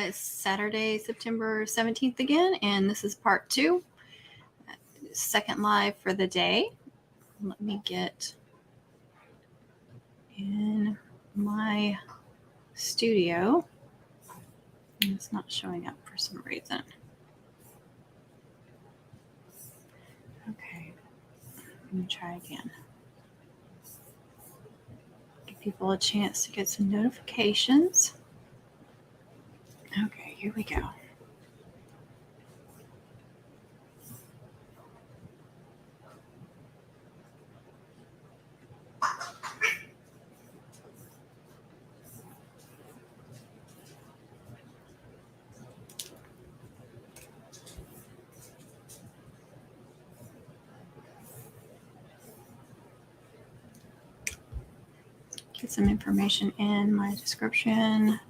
It's Saturday, September 17th again, and this is part 2, second live for the day. Let me get in my studio. It's not showing up for some reason. Okay, I'm going to try again. Give people a chance to get some notifications. Okay, here we go. Get some information in my description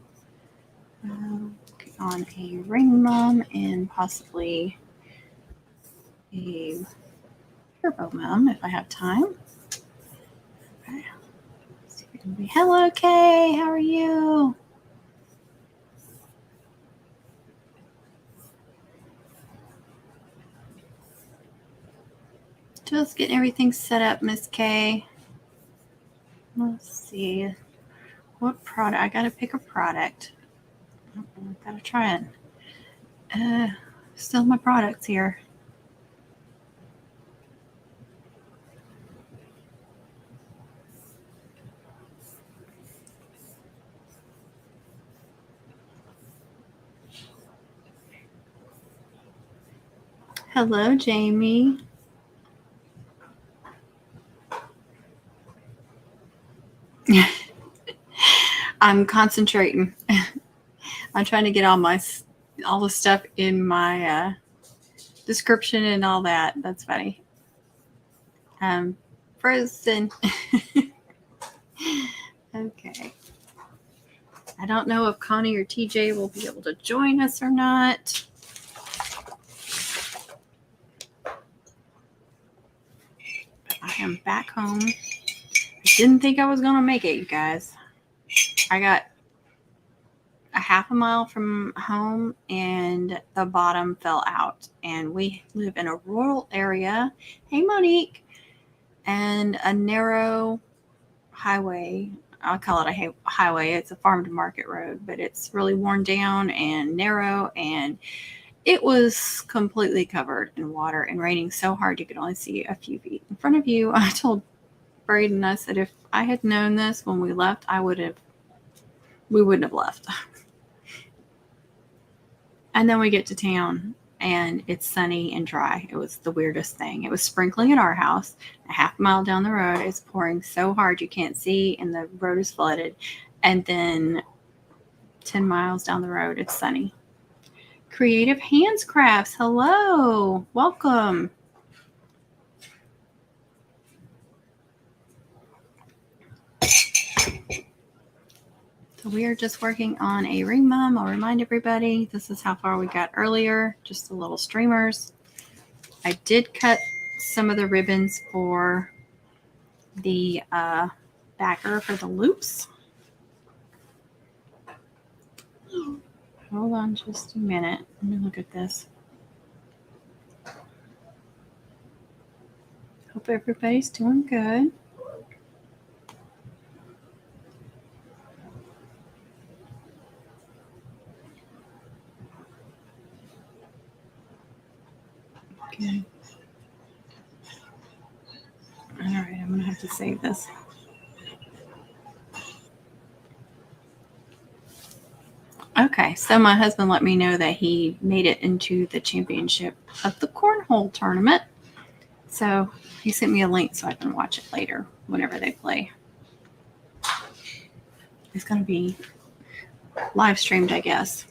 on a ring mum and possibly a turbo mum if I have time. Okay. Hello, Kay. How are you? Just getting everything set up, Miss Kay. Let's see. What product? I gotta pick a product. Gotta try it. Still my products here. Hello, Jamie. I'm concentrating. I'm trying to get all the stuff in my description and all that. That's funny. Frozen. Okay. I don't know if Connie or TJ will be able to join us or not. But I am back home. I didn't think I was going to make it, you guys. I got a half a mile from home and the bottom fell out. And we live in a rural area. Hey, Monique. And a narrow highway. I'll call it a highway. It's a farm to market road, but it's really worn down and narrow, and it was completely covered in water and raining so hard you could only see a few feet in front of you. I told Braden, I said, if I had known this when we left, we wouldn't have left. And then we get to town and it's sunny and dry. It was the weirdest thing. It was sprinkling at our house. A half mile down the road, it's pouring so hard you can't see and the road is flooded. And then 10 miles down the road, it's sunny. Creative Hands Crafts, hello, welcome. So we are just working on a ring mum. I'll remind everybody, this is how far we got earlier, just the little streamers. I did cut some of the ribbons for the backer for the loops. Hold on just a minute. Let me look at this. Hope everybody's doing good. Okay. All right, I'm going to have to save this. Okay, so my husband let me know that he made it into the championship of the cornhole tournament. So he sent me a link so I can watch it later whenever they play. It's going to be live streamed, I guess.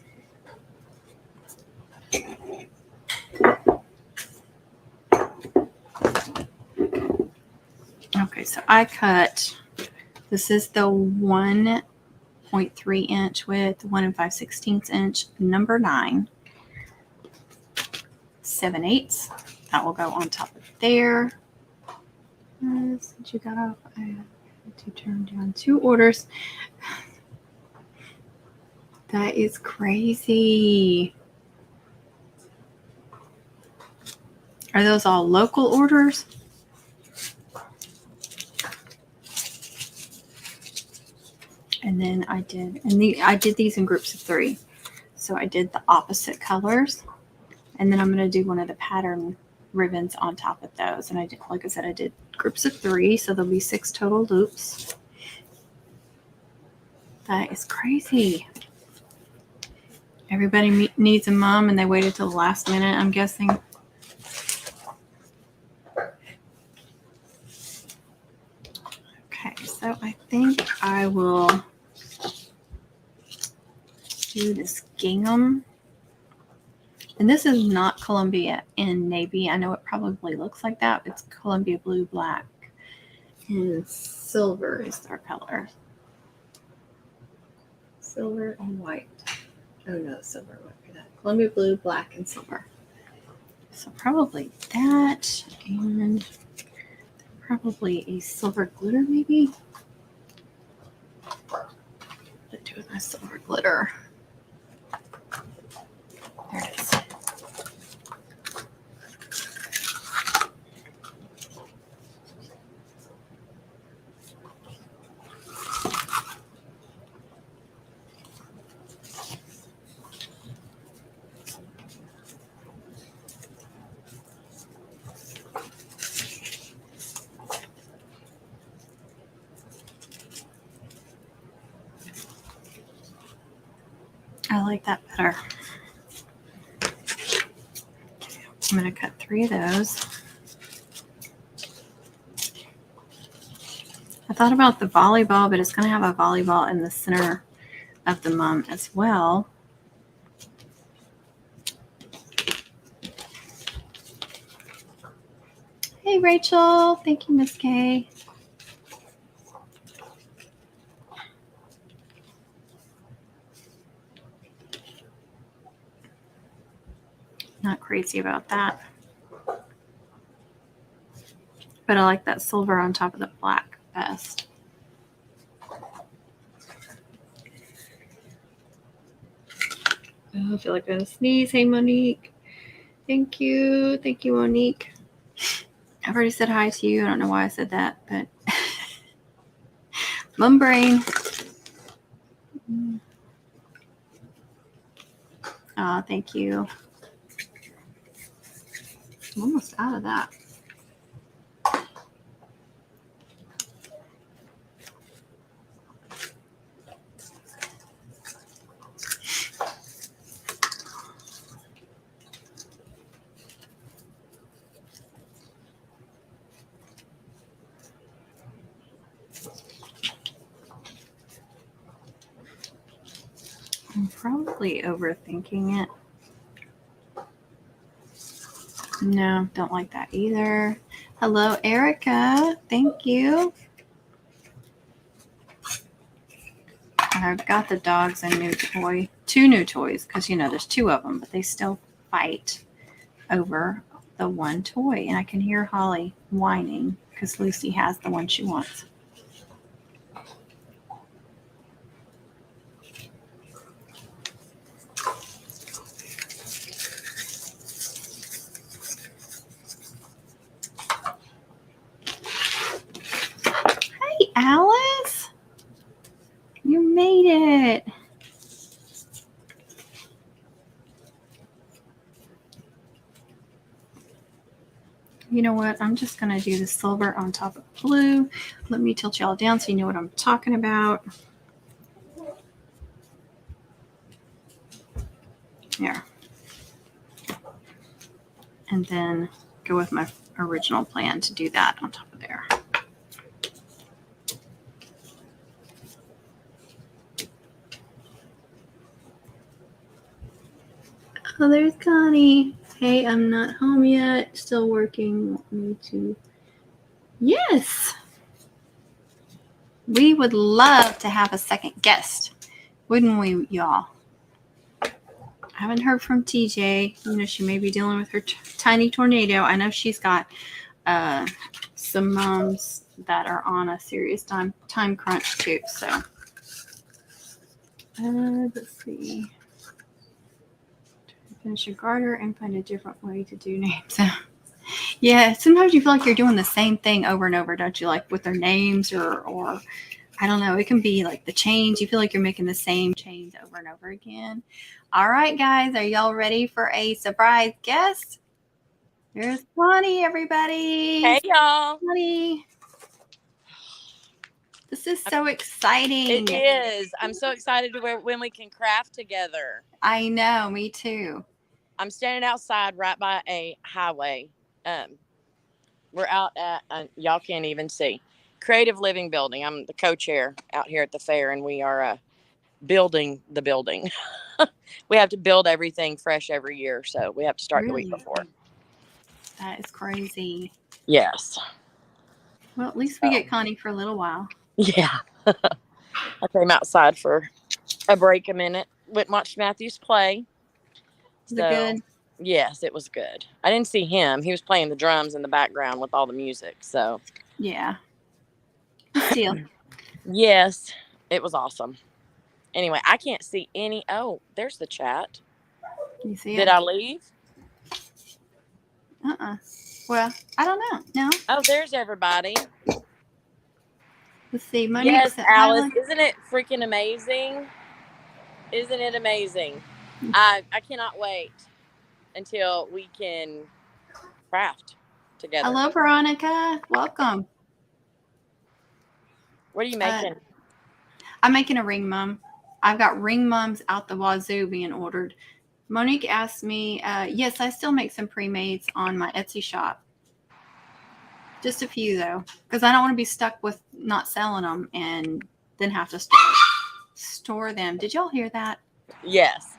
Okay, so I cut, this is the 1.3 inch width, 1 5/16 inch, number 9, 7/8. That will go on top of there. Since you got off, I had to turn down 2 orders. That is crazy. Are those all local orders? And then I did these in groups of 3. So I did the opposite colors, and then I'm going to do one of the pattern ribbons on top of those. And I did, like I said, I did groups of 3, so there'll be 6 total loops. That is crazy. Everybody needs a mom, and they waited till the last minute, I'm guessing. Okay, so I think I will do this gingham. And this is not Columbia in navy. I know it probably looks like that. It's Columbia blue, black, and silver is their color. Silver and white. Oh no, silver would be that. Columbia blue, black, and silver. So probably that, and probably a silver glitter maybe. What do I do with my silver glitter? There it is. I like that better. I'm going to cut 3 of those. I thought about the volleyball, but it's going to have a volleyball in the center of the mum as well. Hey, Rachel. Thank you, Miss Kay. Not crazy about that. But I like that silver on top of the black best. Oh, I feel like I'm going to sneeze. Hey, Monique. Thank you. Thank you, Monique. I've already said hi to you. I don't know why I said that, but mum brain. Oh, thank you. I'm almost out of that. I'm probably overthinking it. No, don't like that either. Hello, Erica. Thank you. I've got the dogs a new toy. 2 new toys, because, you know, there's 2 of them, but they still fight over the one toy. And I can hear Holly whining because Lucy has the one she wants. Hey, Alice. You made it. You know what? I'm just going to do the silver on top of blue. Let me tilt y'all down so you know what I'm talking about. There. And then go with my original plan to do that on top of there. Oh, there's Connie. Hey, I'm not home yet. Still working. Want me to? Yes. We would love to have a second guest. Wouldn't we, y'all? I haven't heard from TJ. You know, she may be dealing with her tiny tornado. I know she's got some moms that are on a serious time crunch too. So Let's see. Finish your garter and find a different way to do names. Yeah, sometimes you feel like you're doing the same thing over and over, don't you? Like with their names or I don't know. It can be like the chains. You feel like you're making the same chains over and over again. All right, guys, are y'all ready for a surprise guest? Here's Bonnie, everybody. Hey, y'all. Bonnie. This is so exciting. It is. I'm so excited to when we can craft together. I know, me too. I'm standing outside right by a highway. We're out at, y'all can't even see, Creative Living Building. I'm the co-chair out here at the fair, and we are building the building. We have to build everything fresh every year, so we have to start the week before. That is crazy. Yes. Well, at least we get Connie for a little while. Yeah. I came outside for a break a minute. Went and watched Matthews play. Was it good? Yes, it was good. I didn't see him. He was playing the drums in the background with all the music. So yeah. Still. Yes, it was awesome. Anyway, I can't see any. Oh, there's the chat. Can you see Did it? I leave? Well, I don't know. No. Oh, there's everybody. Let's see. Monique Yes, said, Alice. Isn't it freaking amazing? Isn't it amazing? I cannot wait until we can craft together. Hello, Veronica. Welcome. What are you making? I'm making a ring mum. I've got ring mums out the wazoo being ordered. Monique asked me, yes, I still make some pre-mades on my Etsy shop. Just a few, though, because I don't want to be stuck with not selling them and then have to store them. Did y'all hear that? Yes.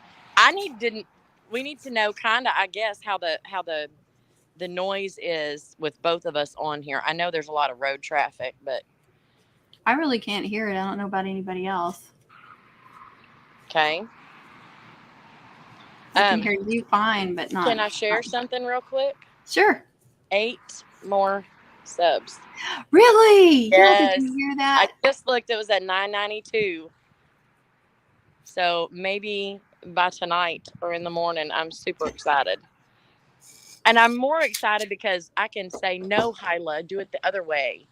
We need to know kind of, I guess, how the noise is with both of us on here. I know there's a lot of road traffic, but I really can't hear it. I don't know about anybody else. Okay. I can hear you fine, but not. Can I share something real quick? Sure. 8 more subs. Really? Yes. Yeah, did you hear that? I just looked. It was at 992. So maybe by tonight or in the morning, I'm super excited. And I'm more excited because I can say, no, Hyla, do it the other way.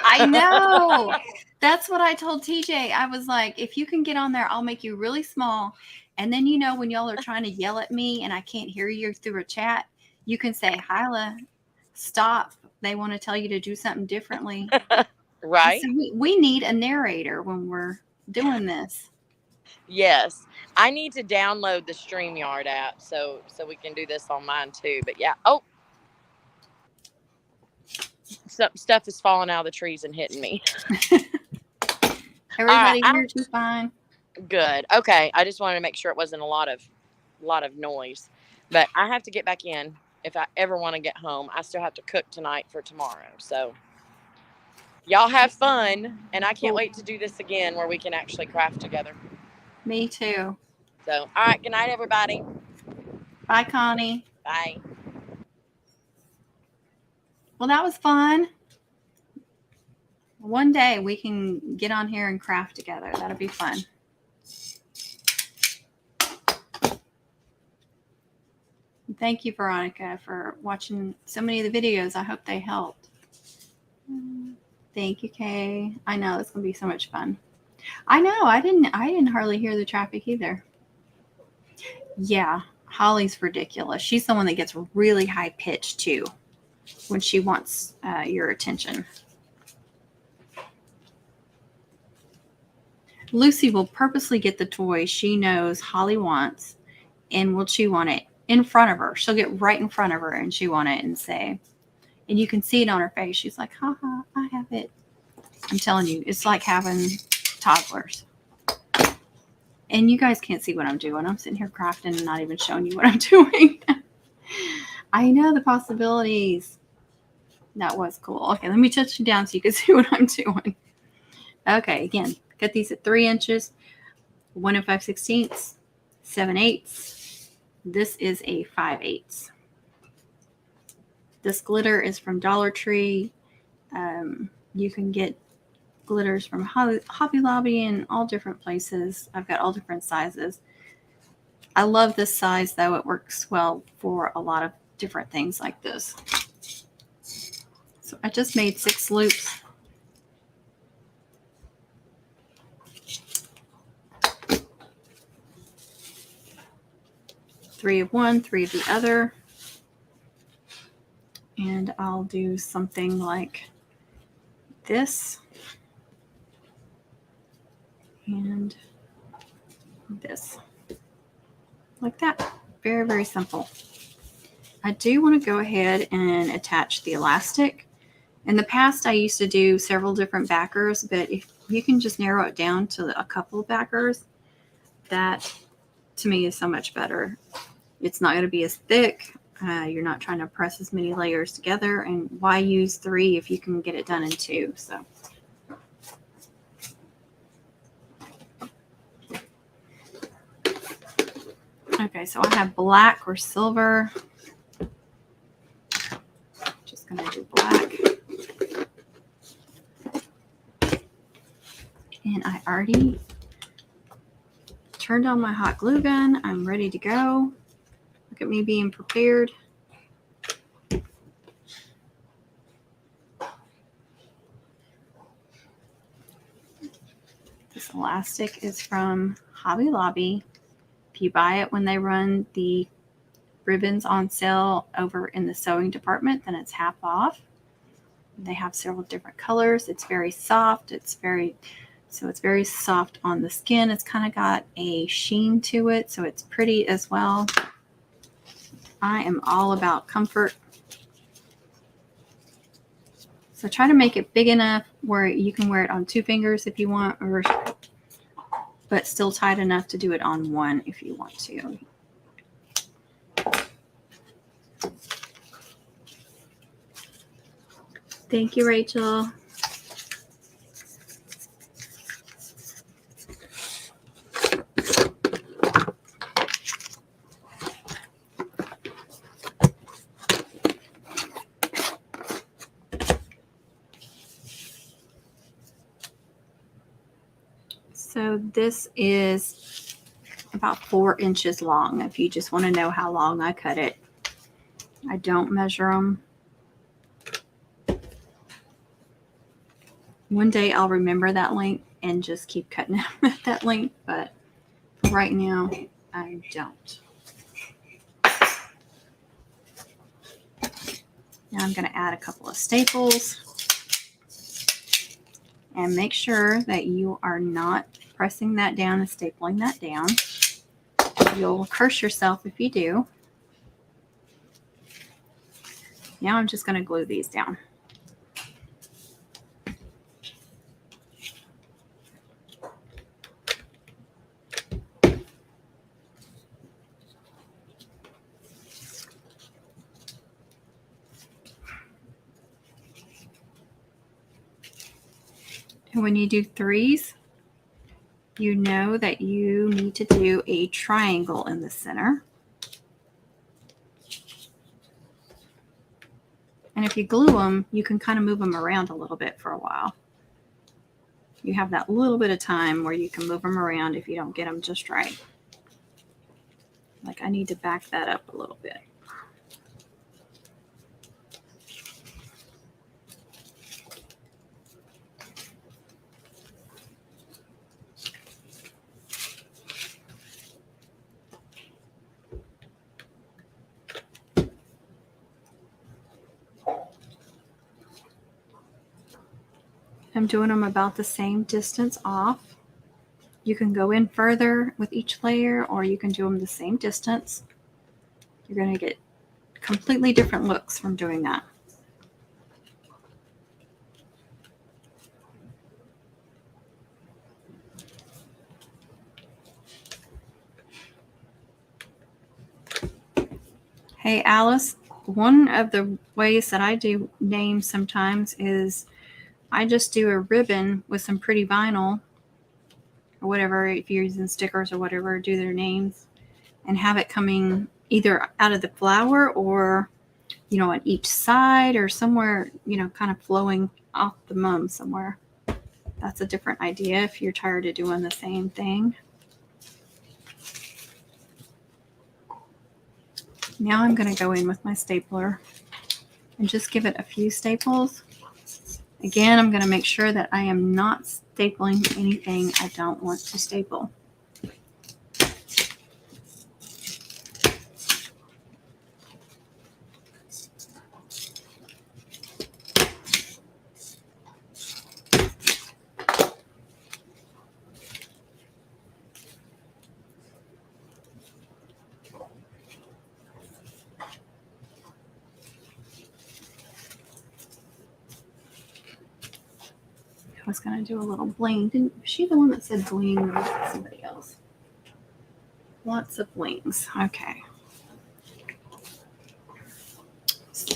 I know. That's what I told TJ. I was like, if you can get on there, I'll make you really small. And then, when y'all are trying to yell at me and I can't hear you through a chat, you can say, Hyla, stop. They want to tell you to do something differently. Right? So we need a narrator when we're doing this. Yes. I need to download the StreamYard app so we can do this on mine too. But yeah. Oh. Stuff is falling out of the trees and hitting me. Everybody here's you fine. Good. Okay. I just wanted to make sure it wasn't a lot of noise. But I have to get back in if I ever want to get home. I still have to cook tonight for tomorrow. So y'all have fun, and I can't wait to do this again where we can actually craft together. Me too. So, all right. Good night, everybody. Bye, Connie. Bye. Well, that was fun. One day we can get on here and craft together. That'll be fun. Thank you, Veronica, for watching so many of the videos. I hope they helped. Thank you, Kay. I know it's going to be so much fun. I know. I didn't hardly hear the traffic either. Yeah, Holly's ridiculous. She's the one that gets really high pitched too when she wants your attention. Lucy will purposely get the toy she knows Holly wants and will chew on it in front of her. She'll get right in front of her and chew on it and say, and you can see it on her face. She's like, haha, I have it. I'm telling you, it's like having toddlers. And you guys can't see what I'm doing. I'm sitting here crafting and not even showing you what I'm doing. I know the possibilities. That was cool. Okay, let me touch you down so you can see what I'm doing. Okay, again, cut these at 3 inches, 1 5/16, 7/8. This is a 5/8. This glitter is from Dollar Tree. You can get glitters from Hobby Lobby and all different places. I've got all different sizes. I love this size though. It works well for a lot of different things like this. So I just made 6 loops. Three of one, 3 of the other. And I'll do something like this and this, like that. Very, very simple. I do want to go ahead and attach the elastic. In the past, I used to do several different backers, but if you can just narrow it down to a couple of backers, that to me is so much better. It's not going to be as thick. You're not trying to press as many layers together, and why use 3 if you can get it done in 2? So okay, so I have black or silver. Just gonna do black. And I already turned on my hot glue gun. I'm ready to go. Look at me being prepared. This elastic is from Hobby Lobby. If you buy it when they run the ribbons on sale over in the sewing department, then it's half off. They have several different colors. It's very soft. It's very soft on the skin. It's kind of got a sheen to it, so it's pretty as well. I am all about comfort. So try to make it big enough where you can wear it on 2 fingers if you want, but still tight enough to do it on 1 if you want to. Thank you, Rachel. So this is about 4 inches long. If you just want to know how long I cut it, I don't measure them. One day I'll remember that length and just keep cutting them at that length, but right now I don't. Now I'm going to add a couple of staples and make sure that you are not pressing that down and stapling that down. You'll curse yourself if you do. Now I'm just going to glue these down. And when you do 3s, you know that you need to do a triangle in the center. And if you glue them, you can kind of move them around a little bit for a while. You have that little bit of time where you can move them around if you don't get them just right. Like I need to back that up a little bit. I'm doing them about the same distance off. You can go in further with each layer, or you can do them the same distance. You're going to get completely different looks from doing that. Hey, Alice, one of the ways that I do names sometimes is I just do a ribbon with some pretty vinyl or whatever, if you're using stickers or whatever, do their names and have it coming either out of the flower or, you know, on each side or somewhere, you know, kind of flowing off the mum somewhere. that's a different idea if you're tired of doing the same thing. Now I'm going to go in with my stapler and just give it a few staples. Again, I'm going to make sure that I am not stapling anything I don't want to staple. I was going to do a little bling. Was she the one that said bling, or was it somebody else? Lots of blings. Okay. So,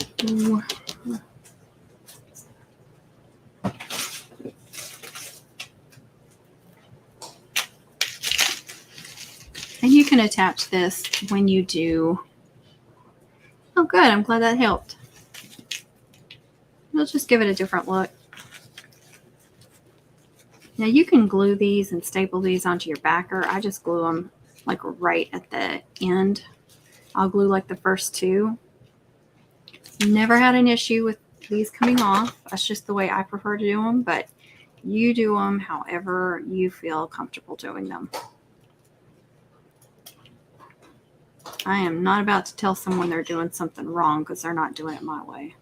and you can attach this when you do. Oh, good. I'm glad that helped. We'll just give it a different look. Now you can glue these and staple these onto your backer. I just glue them like right at the end. I'll glue like the first two. Never had an issue with these coming off. That's just the way I prefer to do them, but you do them however you feel comfortable doing them. I am not about to tell someone they're doing something wrong because they're not doing it my way.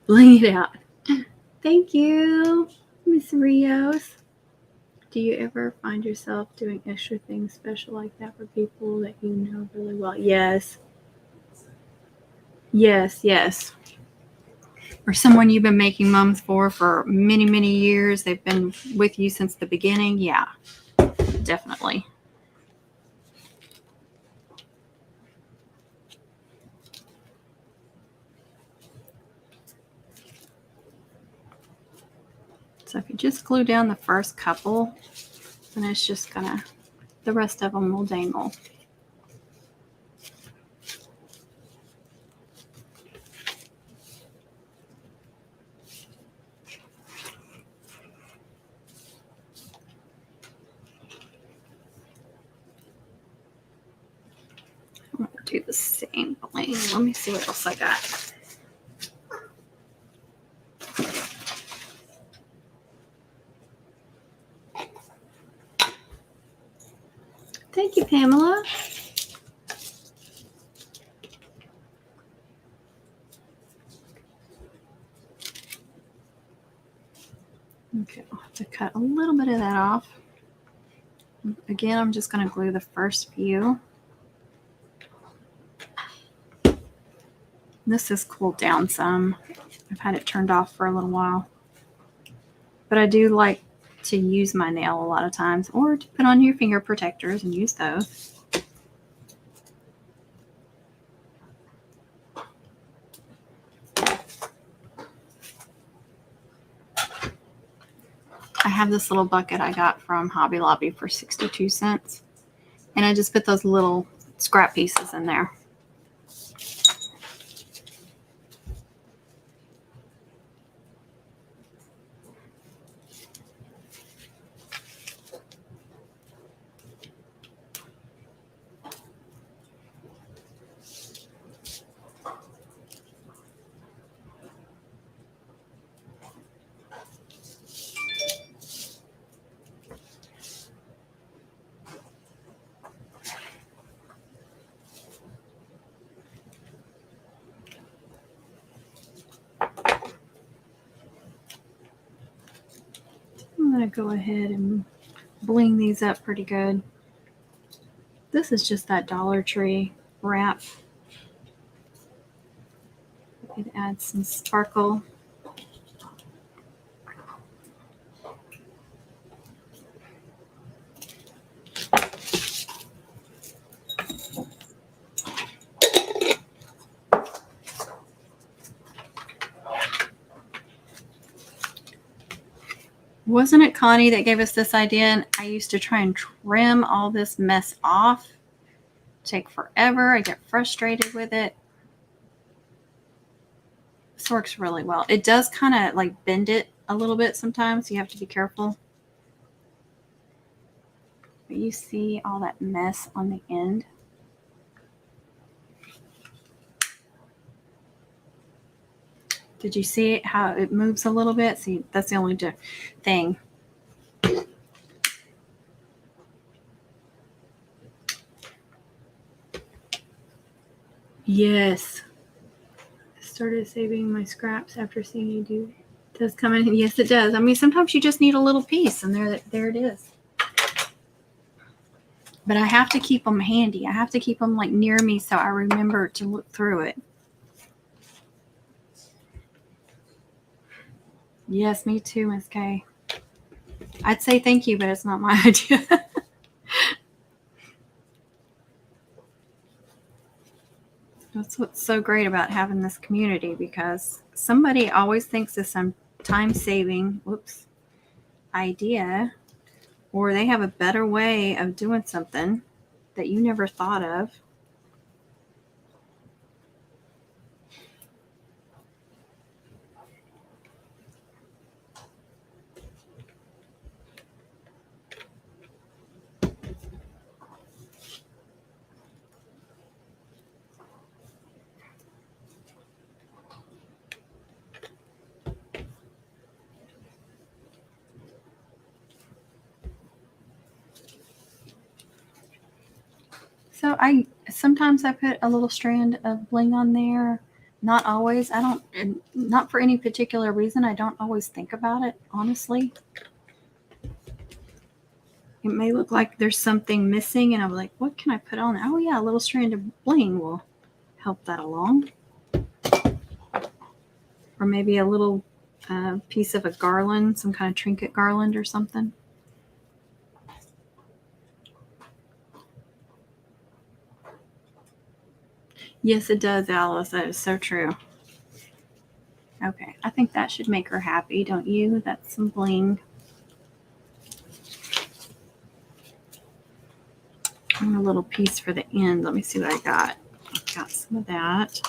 Bling it out. Thank you, Miss Rios. Do you ever find yourself doing extra things special like that for people that you know really well? Yes. Yes, yes. Or someone you've been making mums for many, many years. They've been with you since the beginning. Yeah, definitely. So if you just glue down the first couple, then it's just gonna, the rest of them will dangle. I'm gonna do the same bling. Let me see what else I got. Thank you, Pamela. Okay, I'll have to cut a little bit of that off. Again, I'm just going to glue the first few. This has cooled down some. I've had it turned off for a little while. But I do like to use my nail a lot of times, or to put on your finger protectors and use those. I have this little bucket I got from Hobby Lobby for 62 cents. And I just put those little scrap pieces in there. I'm going to go ahead and bling these up pretty good. This is just that Dollar Tree wrap. It adds some sparkle. Wasn't it Connie that gave us this idea? And I used to try and trim all this mess off. Take forever. I get frustrated with it. This works really well. It does kind of like bend it a little bit sometimes. So you have to be careful. But you see all that mess on the end. Did you see it, how it moves a little bit? See, that's the only thing. Yes. I started saving my scraps after seeing you do it. It does come in. Yes, it does. I mean, sometimes you just need a little piece, and there it is. But I have to keep them handy. I have to keep them like near me so I remember to look through it. Yes, me too, Miss Kay. I'd say thank you, but it's not my idea. That's what's so great about having this community, because somebody always thinks of some time-saving, idea, or they have a better way of doing something that you never thought of. So sometimes I put a little strand of bling on there. Not always. I don't, and not for any particular reason. I don't always think about it, honestly. It may look like there's something missing, and I'm like, what can I put on there? Oh, yeah, a little strand of bling will help that along. Or maybe a little piece of a garland, some kind of trinket garland or something. Yes, it does, Alice. That is so true. Okay, I think that should make her happy, don't you? That's some bling. And a little piece for the end. Let me see what I got. I've got some of that.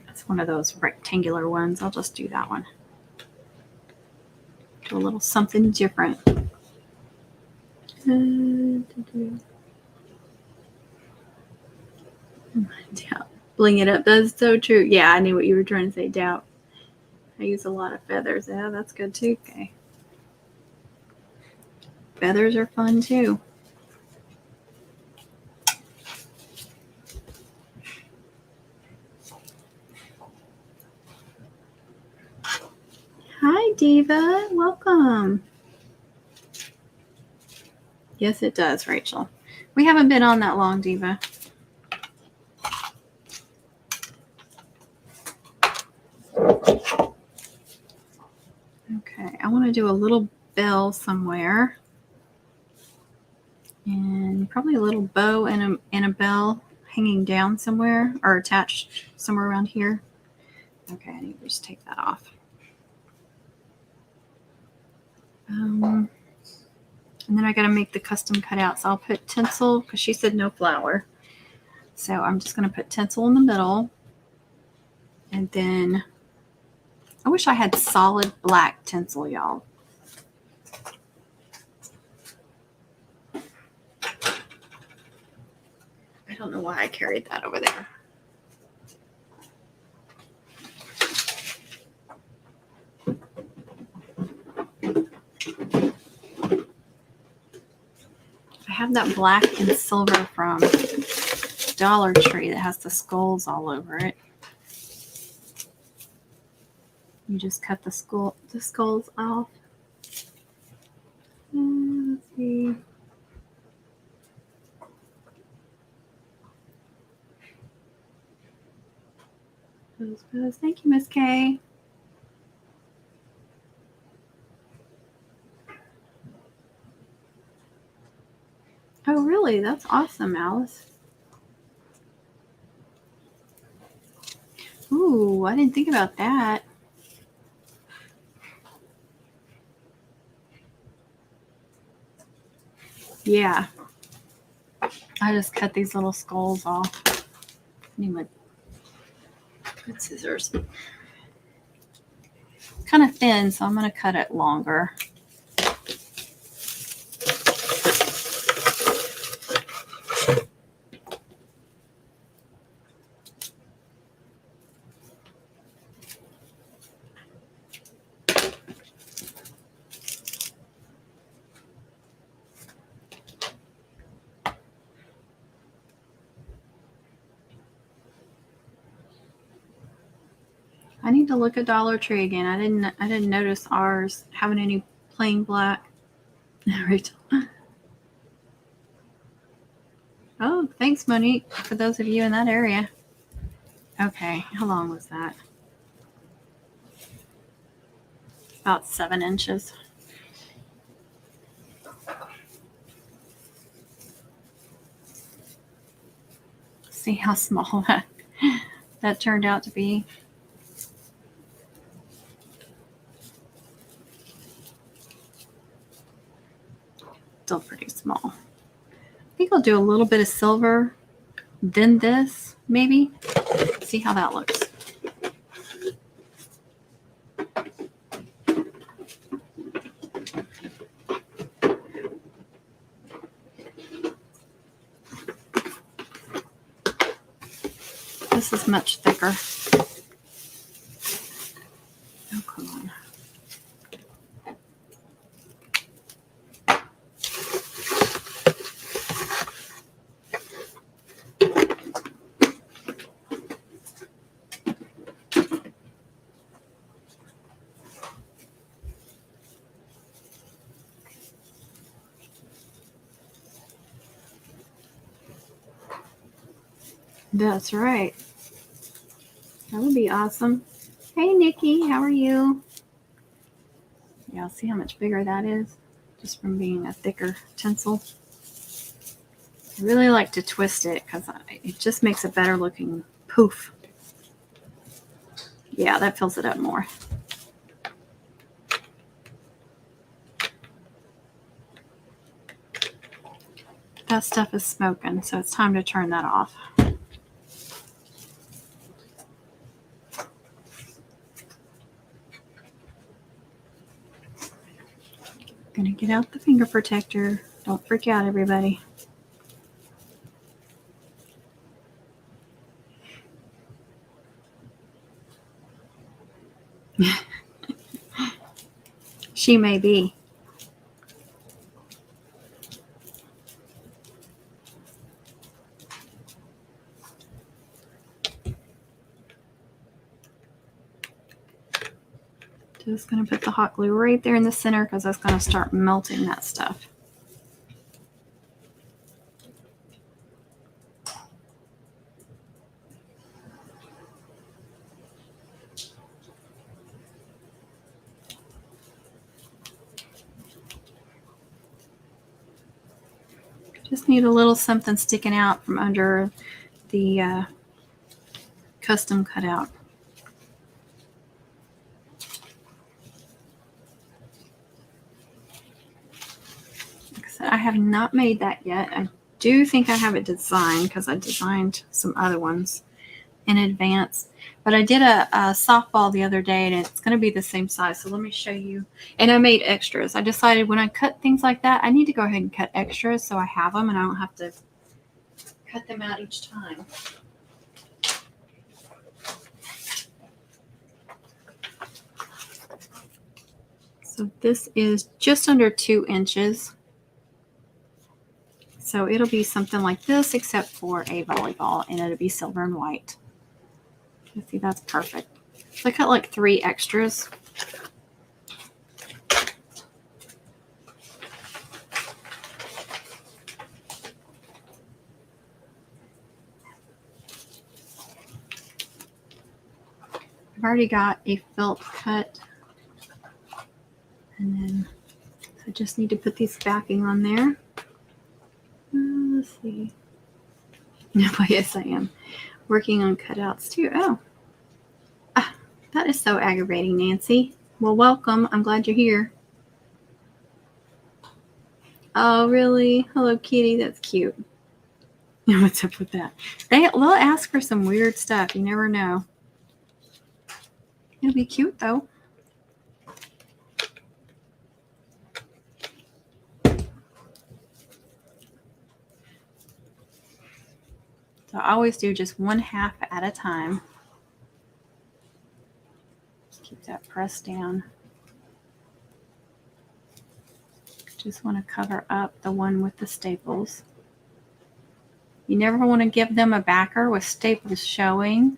That's one of those rectangular ones. I'll just do that one. Do a little something different. Doubt. Bling it up. That's so true. Yeah, I knew what you were trying to say. Doubt. I use a lot of feathers. Yeah, that's good too. Okay. Feathers are fun too. Hi, Diva. Welcome. Yes, it does, Rachel. We haven't been on that long, Diva. Okay, I want to do a little bell somewhere. And probably a little bow and a bell hanging down somewhere or attached somewhere around here. Okay, I need to just take that off. And then I got to make the custom cutouts. So I'll put tinsel because she said no flour. So I'm just going to put tinsel in the middle. And then I wish I had solid black tinsel, y'all. I don't know why I carried that over there. I have that black and silver from Dollar Tree that has the skulls all over it. You just cut the skulls off. Let's see. Pose. Thank you, Miss Kay. Oh, really? That's awesome, Alice. Ooh, I didn't think about that. Yeah. I just cut these little skulls off. Need my good scissors. Kind of thin, so I'm going to cut it longer. I need to look at Dollar Tree again. I didn't notice ours having any plain black. Rachel. Oh, thanks, Monique, for those of you in that area. Okay, how long was that? About 7 inches. See how small that turned out to be. Still pretty small. I think I'll do a little bit of silver, then this, maybe. See how that looks. This is much thicker. Oh, come on. That's right. That would be awesome. Hey, Nikki, how are you? Yeah, see how much bigger that is? Just from being a thicker tinsel. I really like to twist it because it just makes a better looking poof. Yeah, that fills it up more. That stuff is smoking, so it's time to turn that off. Gonna get out the finger protector. Don't freak out, everybody. She may be. Just going to put the hot glue right there in the center because that's going to start melting that stuff. Just need a little something sticking out from under the custom cutout. I have not made that yet. I do think I have it designed because I designed some other ones in advance. But I did a softball the other day, and it's going to be the same size. So let me show you. And I made extras. I decided when I cut things like that, I need to go ahead and cut extras so I have them and I don't have to cut them out each time. So this is just under 2 inches. So it'll be something like this, except for a volleyball, and it'll be silver and white. You see, that's perfect. So I cut like 3 extras. I've already got a felt cut. And then I just need to put these backing on there. Let's see. No, yes, I am working on cutouts too. Oh, That is so aggravating, Nancy. Well, welcome. I'm glad you're here. Oh, really? Hello, kitty. That's cute. What's up with that? They'll ask for some weird stuff. You never know. It'll be cute, though. So I always do just 1/2 at a time. Just keep that pressed down. Just want to cover up the one with the staples. You never want to give them a backer with staples showing.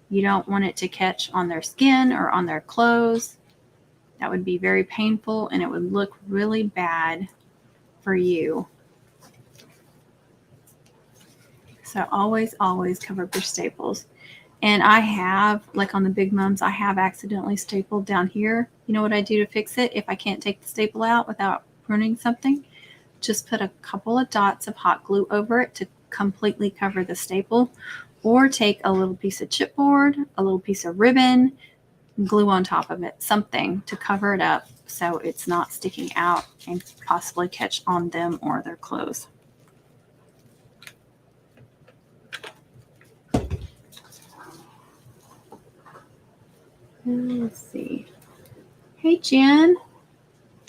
You don't want it to catch on their skin or on their clothes. That would be very painful and it would look really bad for you. So always, always cover up your staples. And I have, like on the Big Mums, I have accidentally stapled down here. You know what I do to fix it if I can't take the staple out without ruining something? Just put a couple of dots of hot glue over it to completely cover the staple, or take a little piece of chipboard, a little piece of ribbon, glue on top of it, something to cover it up so it's not sticking out and possibly catch on them or their clothes. Let's see. Hey, Jen.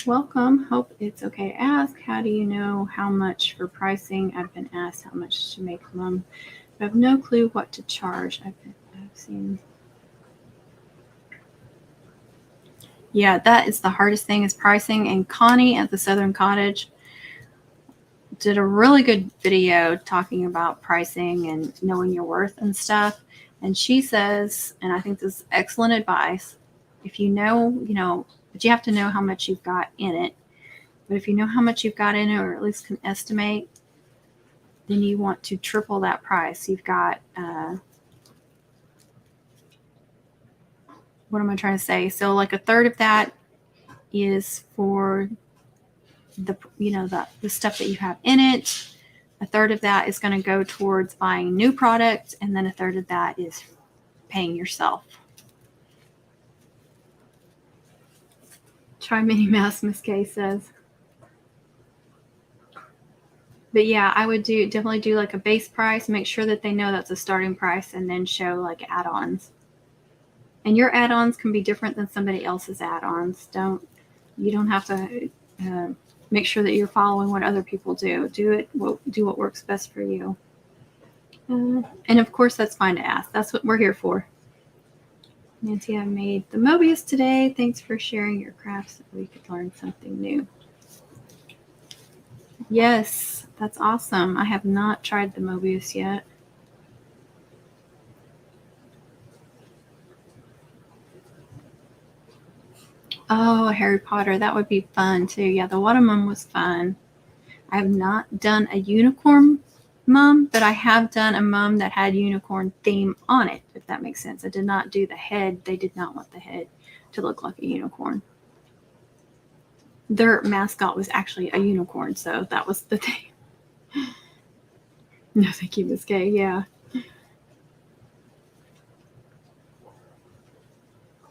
Welcome. Hope it's okay to ask. How do you know how much for pricing? I've been asked how much to make mum. I have no clue what to charge. I've seen. Yeah, that is the hardest thing is pricing. And Connie at the Southern Cottage did a really good video talking about pricing and knowing your worth and stuff. And she says, and I think this is excellent advice, if you know, but you have to know how much you've got in it. But if you know how much you've got in it, or at least can estimate, then you want to triple that price. You've got, what am I trying to say? So like 1/3 of that is for the stuff that you have in it. 1/3 of that is going to go towards buying new products, and then 1/3 of that is paying yourself. Try Minnie Mouse, Miss Kay says. But yeah, I would definitely do like a base price, make sure that they know that's a starting price, and then show like add-ons. And your add-ons can be different than somebody else's add-ons. You don't have to make sure that you're following what other people do. Do what works best for you. And of course, that's fine to ask. That's what we're here for. Nancy, I made the Mobius today. Thanks for sharing your crafts so we could learn something new. Yes, that's awesome. I have not tried the Mobius yet. Oh, Harry Potter. That would be fun too. Yeah, the Water Mum was fun. I have not done a unicorn mum, but I have done a mum that had unicorn theme on it, if that makes sense. I did not do the head. They did not want the head to look like a unicorn. Their mascot was actually a unicorn, so that was the thing. No, thank you, Miss Kay. Yeah.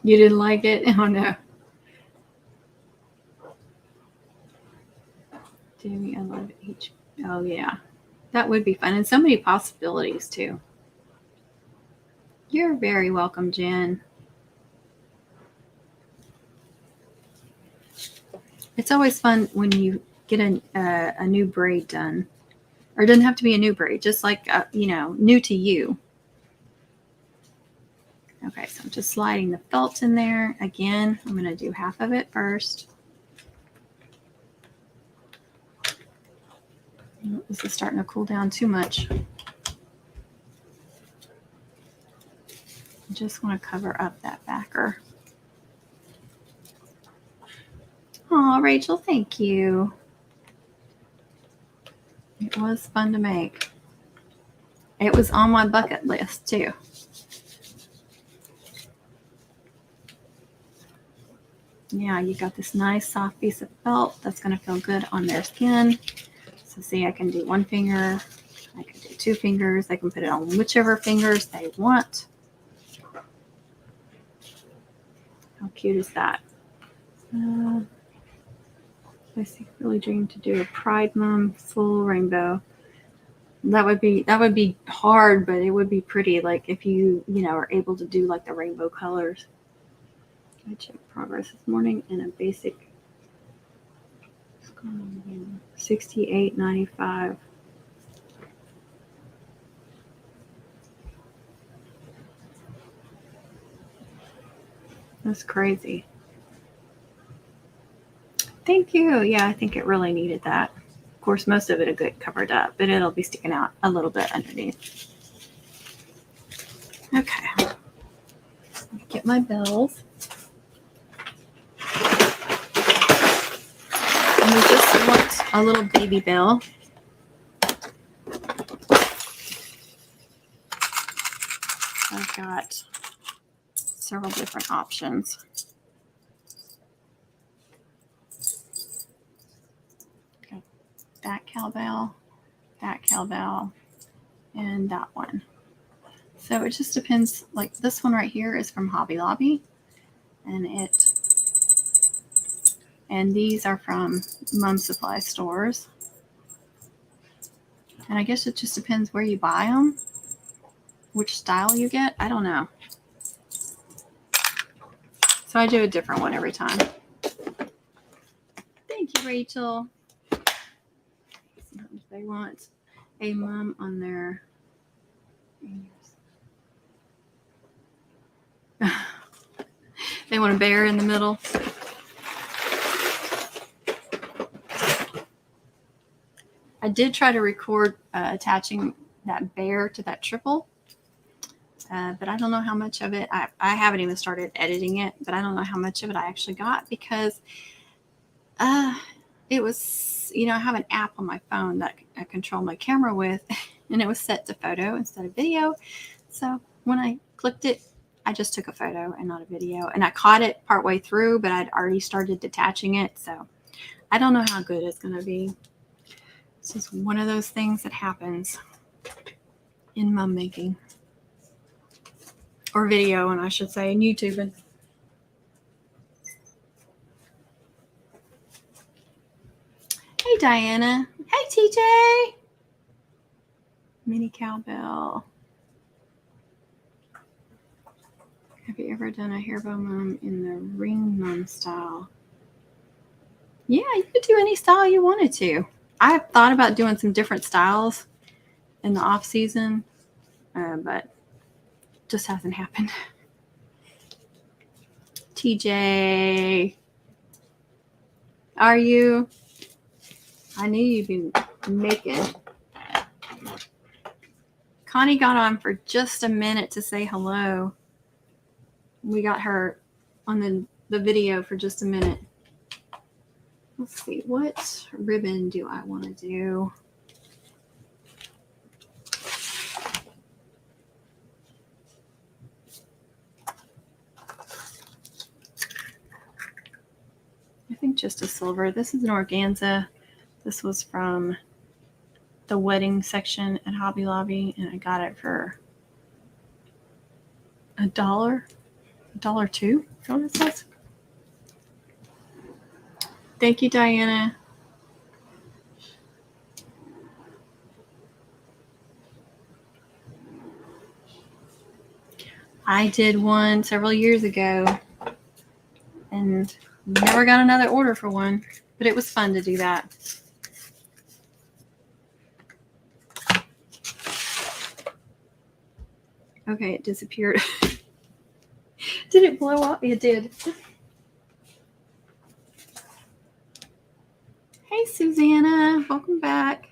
You didn't like it? Oh, no. Doing I love each. Oh, yeah. That would be fun. And so many possibilities, too. You're very welcome, Jen. It's always fun when you get a new braid done. Or it doesn't have to be a new braid, just like, new to you. Okay, so I'm just sliding the felt in there. Again, I'm going to do half of it first. This is starting to cool down too much. I just want to cover up that backer. Oh, Rachel, thank you. It was fun to make. It was on my bucket list, too. Yeah, you got this nice soft piece of felt that's going to feel good on their skin. So see, I can do one finger, I can do 2 fingers, I can put it on whichever fingers they want. How cute is that? I secretly dream to do a Pride Month full rainbow. That would be hard, but it would be pretty. Like if you are able to do like the rainbow colors. I checked progress this morning in a basic 68.95. That's crazy. Thank you. Yeah, I think it really needed that. Of course, most of it will get covered up, but it'll be sticking out a little bit underneath. Okay. Get my bells. And we just want a little baby bell. I've got several different options. Okay. That cowbell, and that one. So it just depends. Like this one right here is from Hobby Lobby, and these are from Mom Supply stores. And I guess it just depends where you buy them, which style you get. I don't know. So I do a different one every time. Thank you, Rachel. Sometimes they want a mom on their they want a bear in the middle. I did try to record attaching that bear to that triple, but I don't know how much of it. I haven't even started editing it, but I don't know how much of it I actually got because it was, I have an app on my phone that I control my camera with, and it was set to photo instead of video. So when I clicked it, I just took a photo and not a video, and I caught it partway through, but I'd already started detaching it. So I don't know how good it's going to be. It's just one of those things that happens in mom making, or video, and I should say in YouTubing. Hey, Diana. Hey, TJ. Mini cowbell. Have you ever done a hair bow mom in the ring mom style? Yeah, you could do any style you wanted to. I've thought about doing some different styles in the off season, but just hasn't happened. TJ, are you? I knew you'd be making. Connie got on for just a minute to say hello. We got her on the video for just a minute. Let's see, what ribbon do I want to do? I think just a silver. This is an organza. This was from the wedding section at Hobby Lobby, and I got it for $1, $1.02. Is that what it says? Thank you, Diana. I did one several years ago and never got another order for one, but it was fun to do that. Okay, it disappeared. Did it blow up? It did. Hey, Susanna. Welcome back.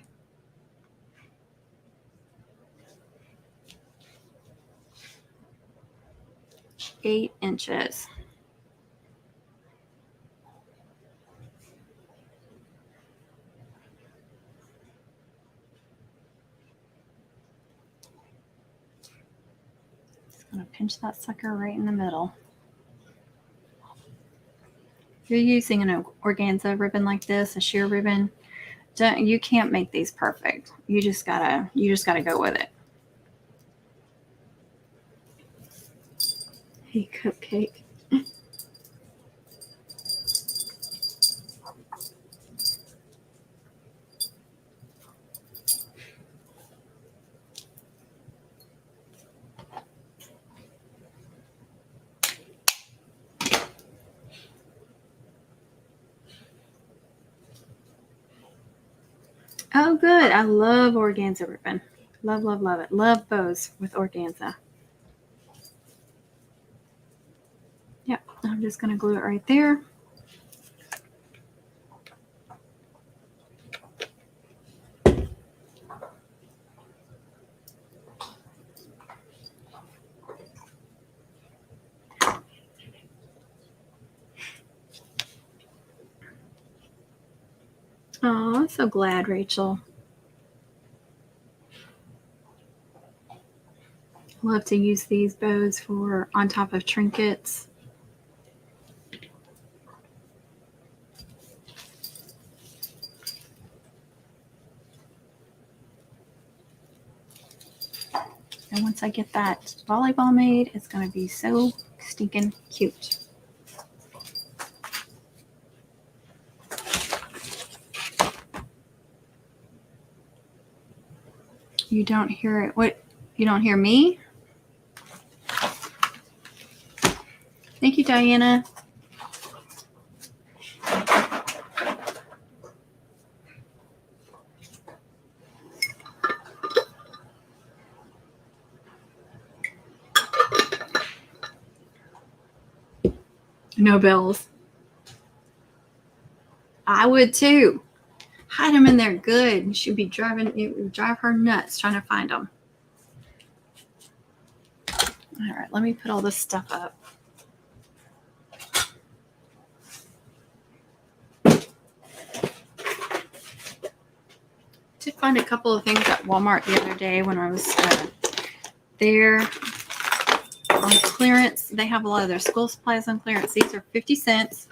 Eight inches. Just going to pinch that sucker right in the middle. If you're using an organza ribbon like this, a sheer ribbon, you can't make these perfect. You just gotta go with it. Hey, Cupcake. Oh, good. I love organza ribbon. Love, love, love it. Love bows with organza. Yep, I'm just going to glue it right there. Oh, I'm so glad, Rachel. Love to use these bows for on top of trinkets. And once I get that volleyball made, it's going to be so stinking cute. You don't hear it. What? You don't hear me? Thank you, Diana. No bells. I would too. Hide them in there good. She'd be it would drive her nuts trying to find them. All right, let me put all this stuff up. Did find a couple of things at Walmart the other day when I was there on clearance. They have a lot of their school supplies on clearance. These are 50 cents.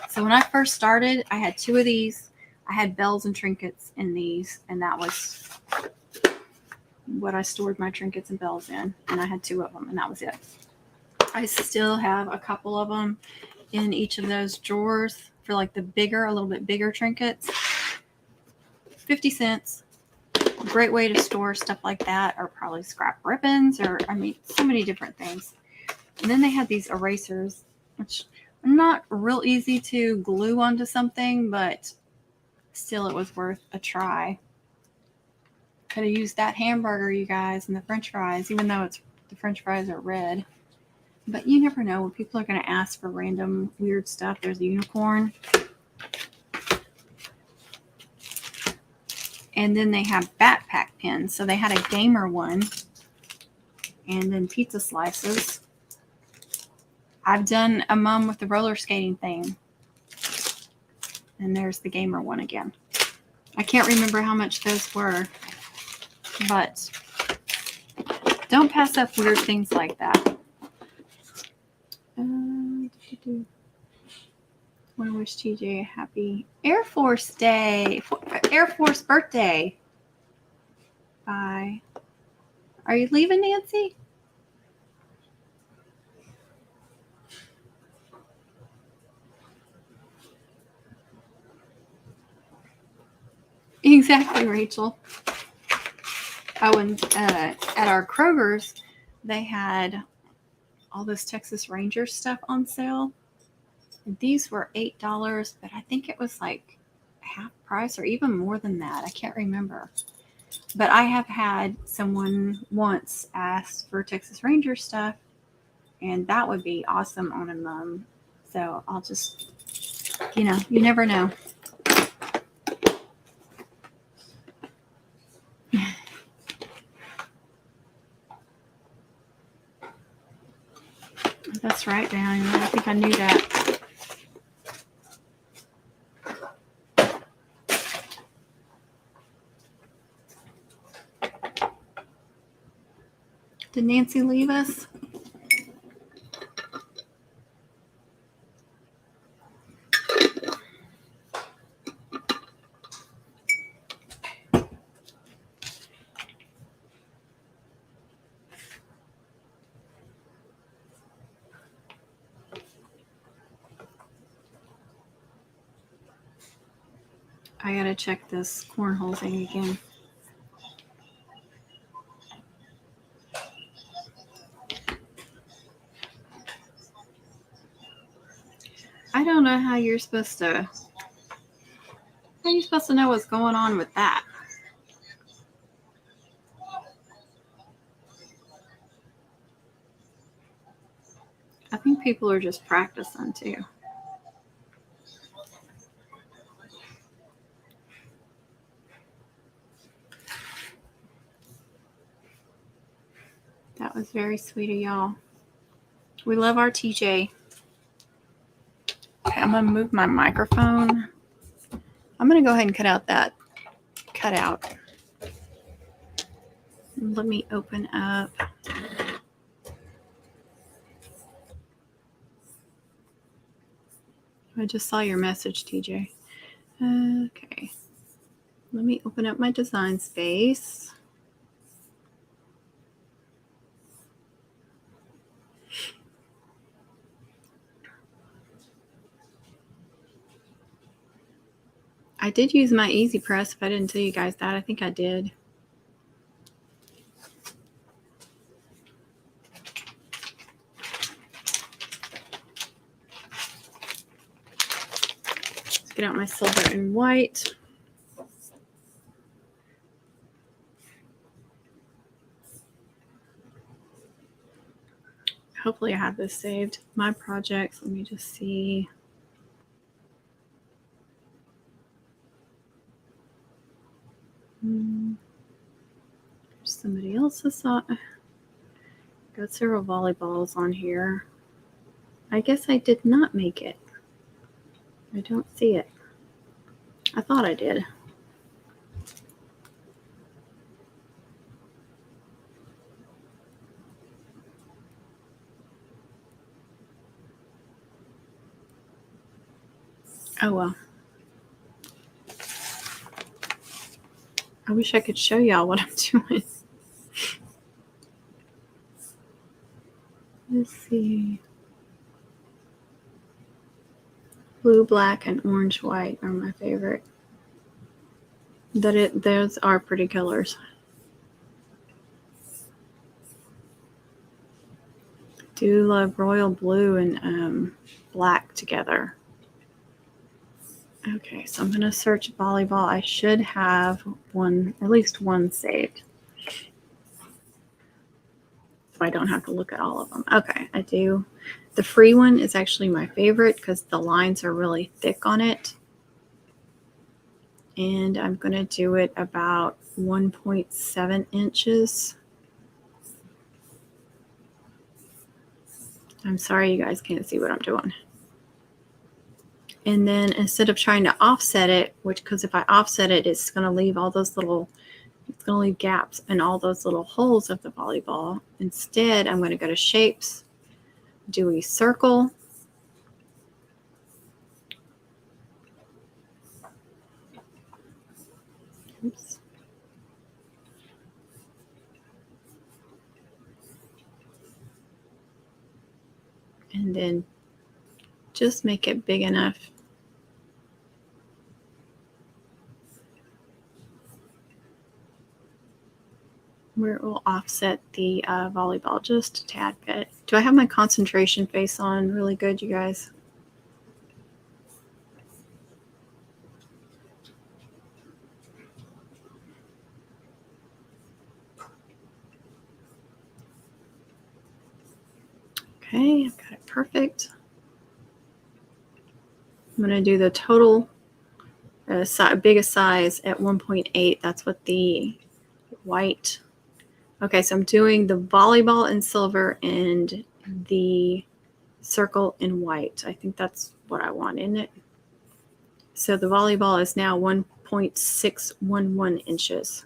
So when I first started, I had 2 of these. I had bells and trinkets in these, and that was what I stored my trinkets and bells in. And I had 2 of them, and that was it. I still have a couple of them in each of those drawers for like the bigger, a little bit bigger trinkets. 50 cents. Great way to store stuff like that, or probably scrap ribbons, or I mean, so many different things. And then they had these erasers, which are not real easy to glue onto something, but still it was worth a try. Could have used that hamburger, you guys, and the french fries, even though the french fries are red. But you never know when people are going to ask for random weird stuff. There's a unicorn. And then they have backpack pins. So they had a gamer one. And then pizza slices. I've done a mom with the roller skating thing. And there's the gamer one again. I can't remember how much those were. But don't pass up weird things like that. I want to wish TJ a happy Air Force Day, Air Force birthday. Bye. Are you leaving, Nancy? Exactly, Rachel. Oh, and at our Kroger's, they had all this Texas Ranger stuff on sale. And these were $8, but I think it was like half price or even more than that. I can't remember. But I have had someone once ask for Texas Ranger stuff, and that would be awesome on a mum. So I'll just, you never know. That's right, Diana. I think I knew that. Did Nancy leave us? I gotta check this cornhole thing again. I don't know how you're supposed to know what's going on with that. people are just practicing too. That was very sweet of y'all. We love our TJ. Okay, I'm going to move my microphone. I'm going to go ahead and cut out that cutout. Let me open up. I just saw your message, TJ. Okay. Let me open up my design space. I did use my Easy Press. If I didn't tell you guys that, I think I did. Let's get out my silver and white. Hopefully I have this saved. My projects, let me just see. There's somebody else's. Got several volleyballs on here. I guess I did not make it. I don't see it. I thought I did. Oh well. I wish I could show y'all what I'm doing. Let's see. Blue, black, and orange, white are my favorite. Those are pretty colors. Do love royal blue and black together. Okay, so I'm going to search volleyball. I should have one, at least one saved. So I don't have to look at all of them. Okay, I do. The free one is actually my favorite because the lines are really thick on it. And I'm going to do it about 1.7 inches. I'm sorry you guys can't see what I'm doing. And then instead of trying to offset it, because if I offset it, it's going to leave all those little, it's going to leave gaps in all those little holes of the volleyball. Instead, I'm going to go to shapes, do a circle. Oops. And then just make it big enough where it will offset the volleyball just a tad bit. Do I have my concentration face on really good, you guys? Okay, I've got it perfect. I'm going to do the total biggest size at 1.8. That's what the white. Okay, so I'm doing the volleyball in silver and the circle in white. I think that's what I want, isn't it? So the volleyball is now 1.611 inches,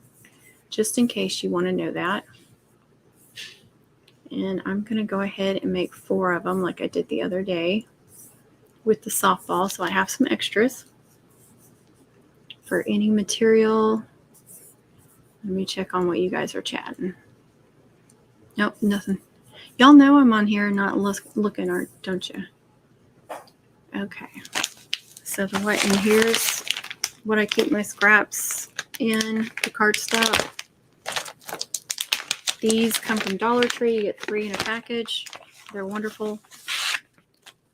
just in case you want to know that. And I'm going to go ahead and make 4 of them like I did the other day with the softball. So I have some extras for any material. Let me check on what you guys are chatting. Nope, nothing. Y'all know I'm on here not looking, don't you? Okay. So the white, and here's what I keep my scraps in, the cardstock. These come from Dollar Tree. You get 3 in a package. They're wonderful.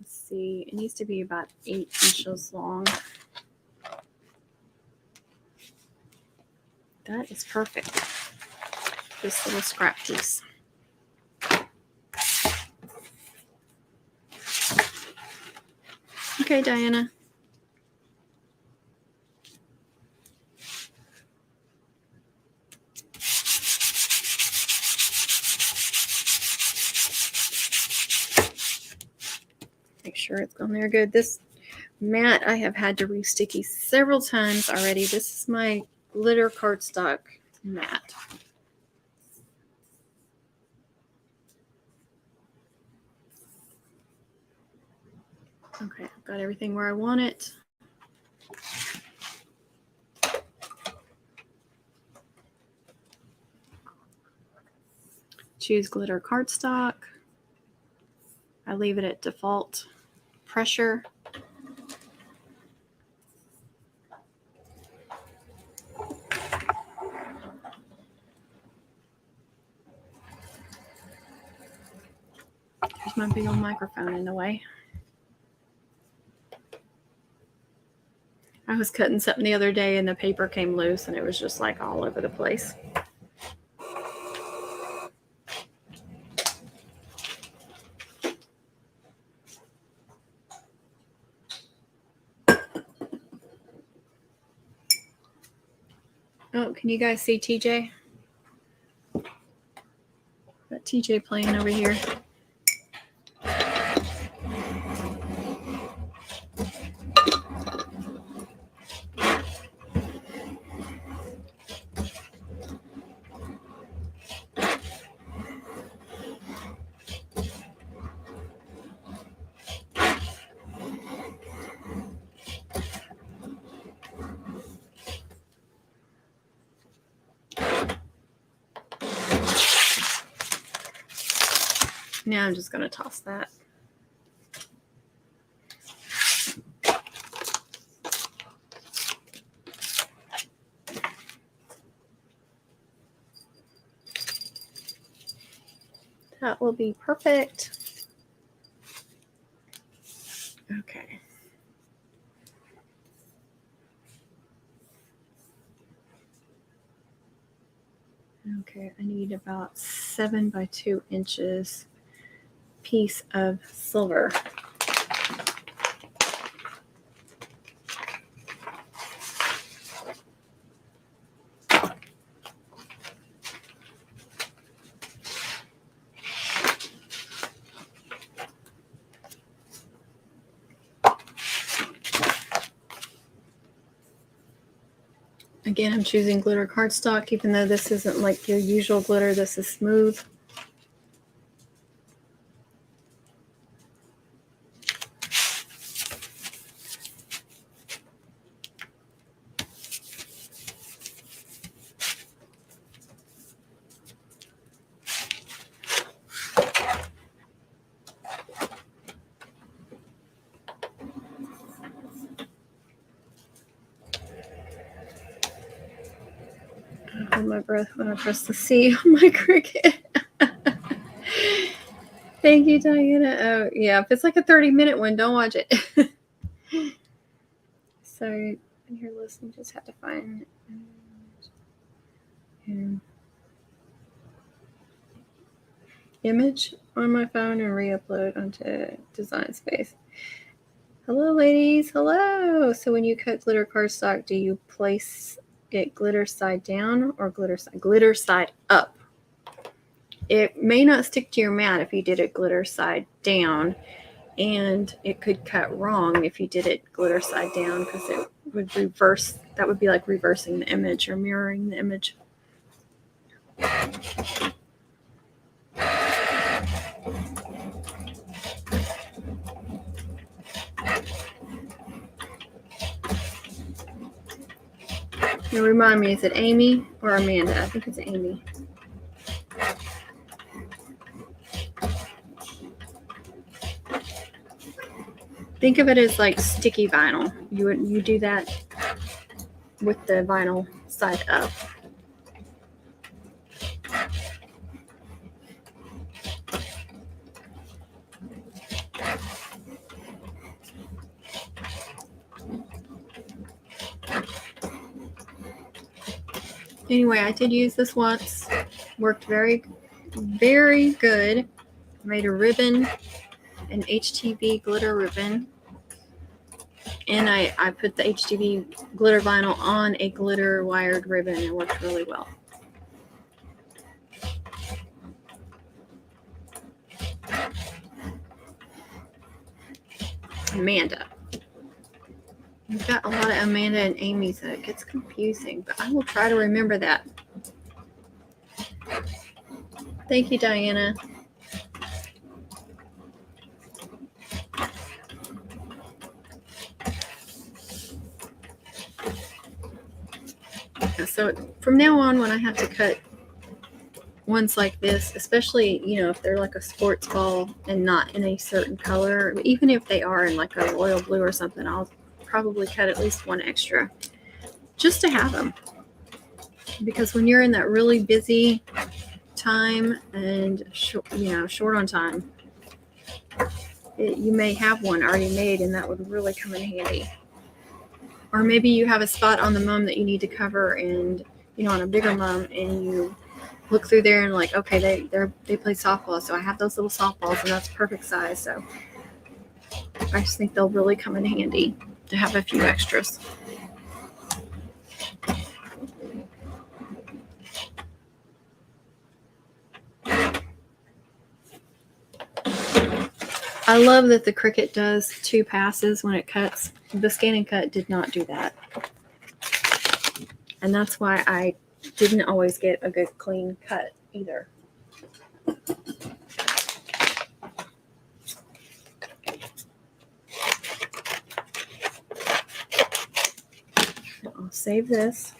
Let's see. It needs to be about 8 inches long. That is perfect. This little scrap piece. Okay, Diana. Make sure it's on there good. This mat I have had to re-sticky several times already. This is my glitter cardstock mat. Okay, I've got everything where I want it. Choose glitter cardstock. I leave it at default pressure. There's my big old microphone in the way. I was cutting something the other day and the paper came loose and it was just like all over the place. Oh, can you guys see TJ? Got TJ playing over here. Now I'm just going to toss that. That will be perfect. Okay. Okay, I need about 7 by 2 inches piece of silver. Again, I'm choosing glitter cardstock, even though this isn't like your usual glitter. This is smooth. I hold my breath when I press the C on my Cricut. Thank you, Diana. Oh, yeah. If it's like a 30-minute one, don't watch it. So, when you're listening, just have to find an image on my phone and re-upload onto Design Space. Hello, ladies. Hello. So, when you cut glitter cardstock, do you place it glitter side down or glitter side up? It may not stick to your mat if you did it glitter side down, and it could cut wrong if you did it glitter side down because it would reverse. That would be like reversing the image or mirroring the image. Now remind me, is it Amy or Amanda? I think it's Amy. Think of it as like sticky vinyl. You do that with the vinyl side up. Anyway, I did use this once. Worked very, very good. Made a ribbon, an HTV glitter ribbon. And I put the HDV glitter vinyl on a glitter wired ribbon. It worked really well. Amanda. We've got a lot of Amanda and Amy, so it gets confusing, but I will try to remember that. Thank you, Diana. So from now on, when I have to cut ones like this, especially, if they're like a sports ball and not in a certain color, even if they are in like a royal blue or something, I'll probably cut at least one extra just to have them. Because when you're in that really busy time and short on time, you may have one already made, and that would really come in handy. Or maybe you have a spot on the mum that you need to cover, and on a bigger mum, and you look through there and like, okay, they play softball, so I have those little softballs, and that's perfect size. So I just think they'll really come in handy to have a few extras. I love that the Cricut does 2 passes when it cuts. The Scan and Cut did not do that. And that's why I didn't always get a good clean cut either. I'll save this.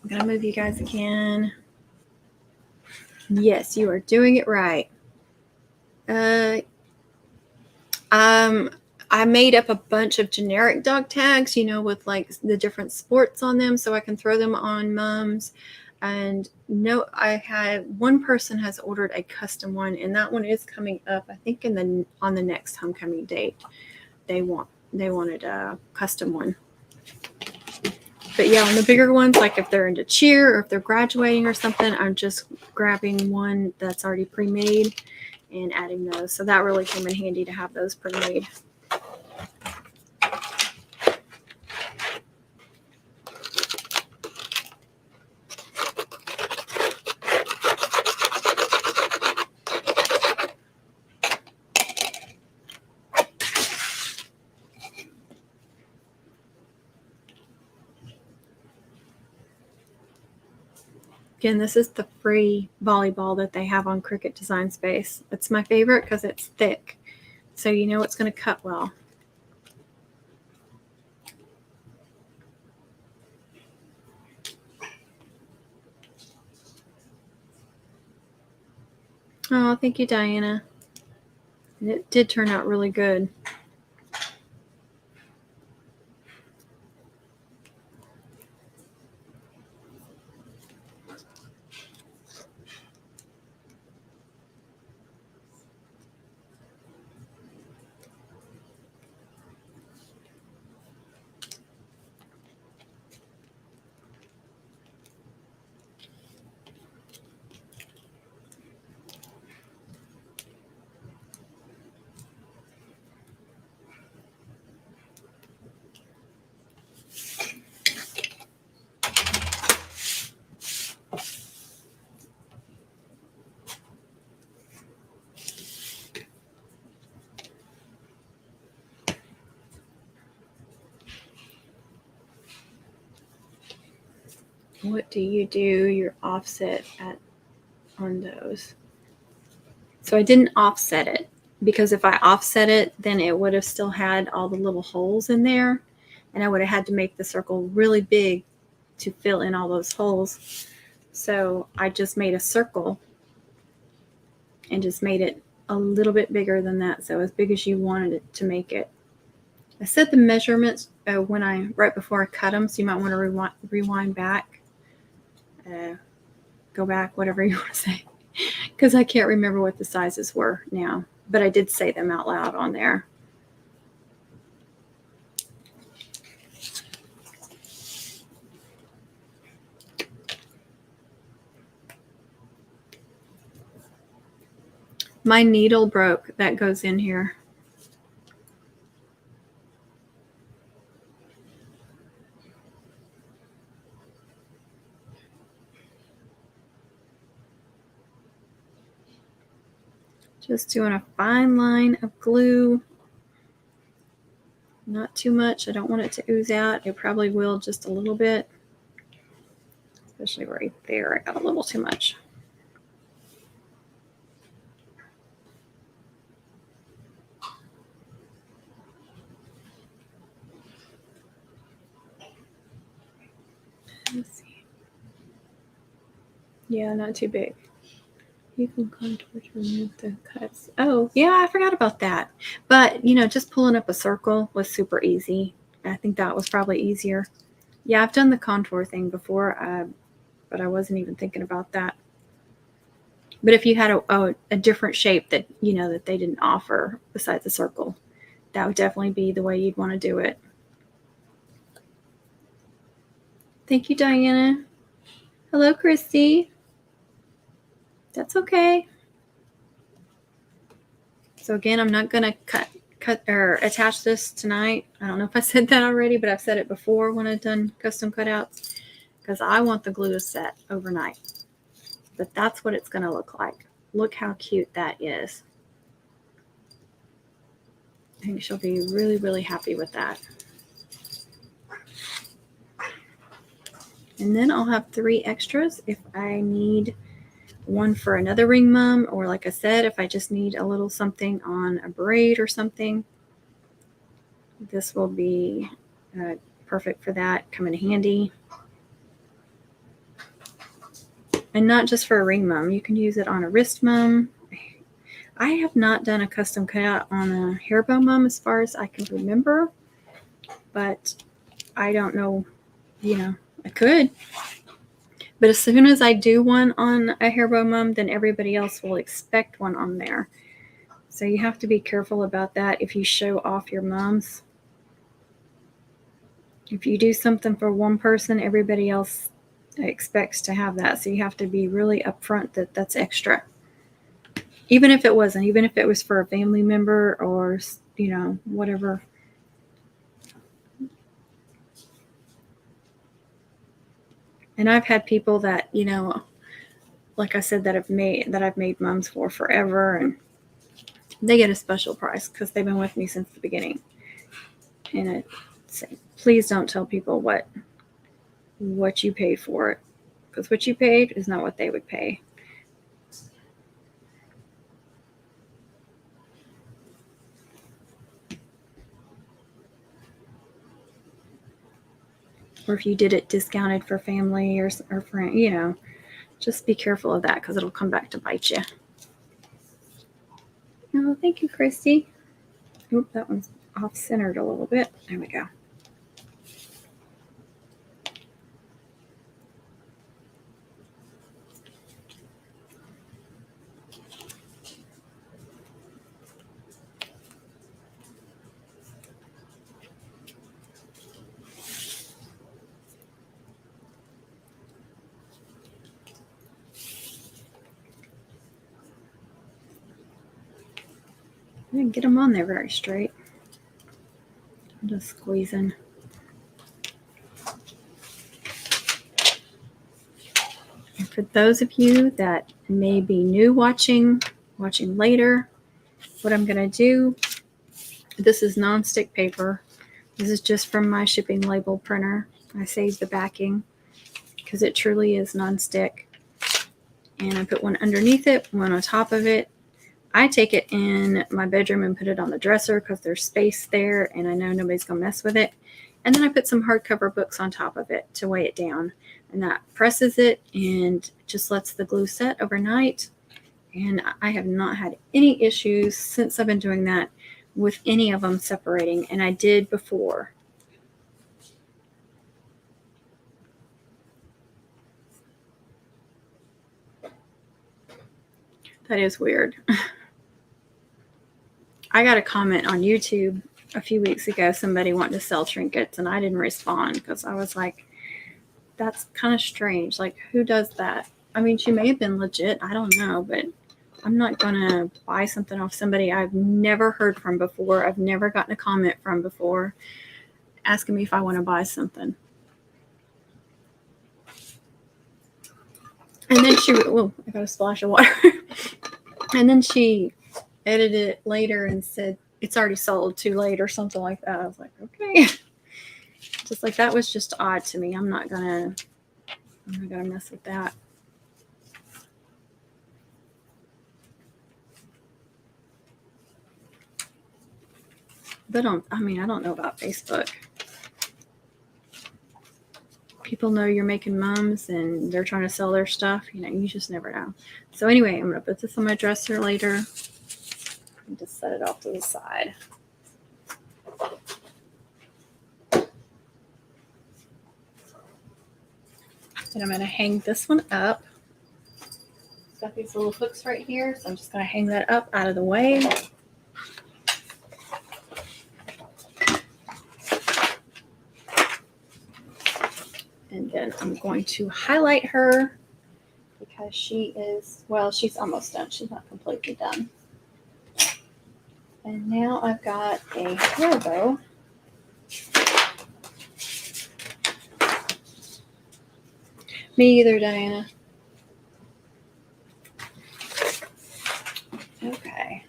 I'm going to move you guys again. Yes, you are doing it right. I made up a bunch of generic dog tags, with like the different sports on them, so I can throw them on mums. And no, I had one person has ordered a custom one, and that one is coming up, I think, on the next homecoming date. They wanted a custom one. But yeah, on the bigger ones, like if they're into cheer or if they're graduating or something, I'm just grabbing one that's already pre-made and adding those. So that really came in handy to have those pre-made. Again, this is the free volleyball that they have on Cricut Design Space. It's my favorite because it's thick, so it's going to cut well. Oh, thank you, Diana. It did turn out really good. What do you do your offset on those? So I didn't offset it, because if I offset it, then it would have still had all the little holes in there, and I would have had to make the circle really big to fill in all those holes. So I just made a circle and just made it a little bit bigger than that, so as big as you wanted it to make it. I set the measurements right before I cut them, so you might want to rewind back, go back, whatever you want to say, because I can't remember what the sizes were now, but I did say them out loud on there. My needle broke that goes in here. Just doing a fine line of glue. Not too much. I don't want it to ooze out. It probably will just a little bit. Especially right there. I got a little too much. Let's see. Yeah, not too big. You can contour to remove the cuts. Oh, yeah, I forgot about that. But, you know, just pulling up a circle was super easy. I think that was probably easier. Yeah, I've done the contour thing before, but I wasn't even thinking about that. But if you had a different shape that, you know, that they didn't offer besides a circle, that would definitely be the way you'd want to do it. Thank you, Diana. Hello, Christy. That's okay. So again, I'm not going to cut or attach this tonight. I don't know if I said that already, but I've said it before when I've done custom cutouts, because I want the glue to set overnight. But that's what it's going to look like. Look how cute that is. I think she'll be really, really happy with that. And then I'll have 3 extras if I need one for another ring mum, or like I said, if I just need a little something on a braid or something. This will be perfect for that, come in handy. And not just for a ring mum, you can use it on a wrist mum. I have not done a custom cutout on a hair bow mum as far as I can remember, but I don't know, you know, I could. But as soon as I do one on a hair bow mum, then everybody else will expect one on there. So you have to be careful about that if you show off your mums. If you do something for one person, everybody else expects to have that. So you have to be really upfront that that's extra. Even if it wasn't, even if it was for a family member or, you know, whatever. And I've had people that, you know, like I said, that I've made mums for forever, and they get a special price because they've been with me since the beginning. And I say, please don't tell people what you paid for it, because what you paid is not what they would pay. Or if you did it discounted for family or friend, you know, just be careful of that because it'll come back to bite you. Oh, thank you, Christy. Oop, that one's off-centered a little bit. There we go. I didn't get them on there very straight. I'm just squeezing. And for those of you that may be new watching later, what I'm going to do, this is nonstick paper. This is just from my shipping label printer. I saved the backing because it truly is nonstick. And I put one underneath it, one on top of it. I take it in my bedroom and put it on the dresser because there's space there and I know nobody's going to mess with it. And then I put some hardcover books on top of it to weigh it down. And that presses it and just lets the glue set overnight. And I have not had any issues since I've been doing that with any of them separating. And I did before. That is weird. I got a comment on YouTube a few weeks ago. Somebody wanted to sell trinkets and I didn't respond because I was like, that's kind of strange. Like, who does that? I mean, she may have been legit. I don't know, but I'm not going to buy something off somebody I've never heard from before. I've never gotten a comment from before asking me if I want to buy something. And then I got a splash of water. And then she edited it later and said, it's already sold, too late or something like that. I was like, okay. Just like, that was just odd to me. I'm not gonna mess with that. But I don't know about Facebook. People know you're making mums and they're trying to sell their stuff. You just never know. So anyway, I'm going to put this on my dresser later and just set it off to the side. And I'm going to hang this one up. It's got these little hooks right here, so I'm just going to hang that up out of the way. And then I'm going to highlight her because she's almost done. She's not completely done. And now I've got a hair bow. Me either, Diana. Okay.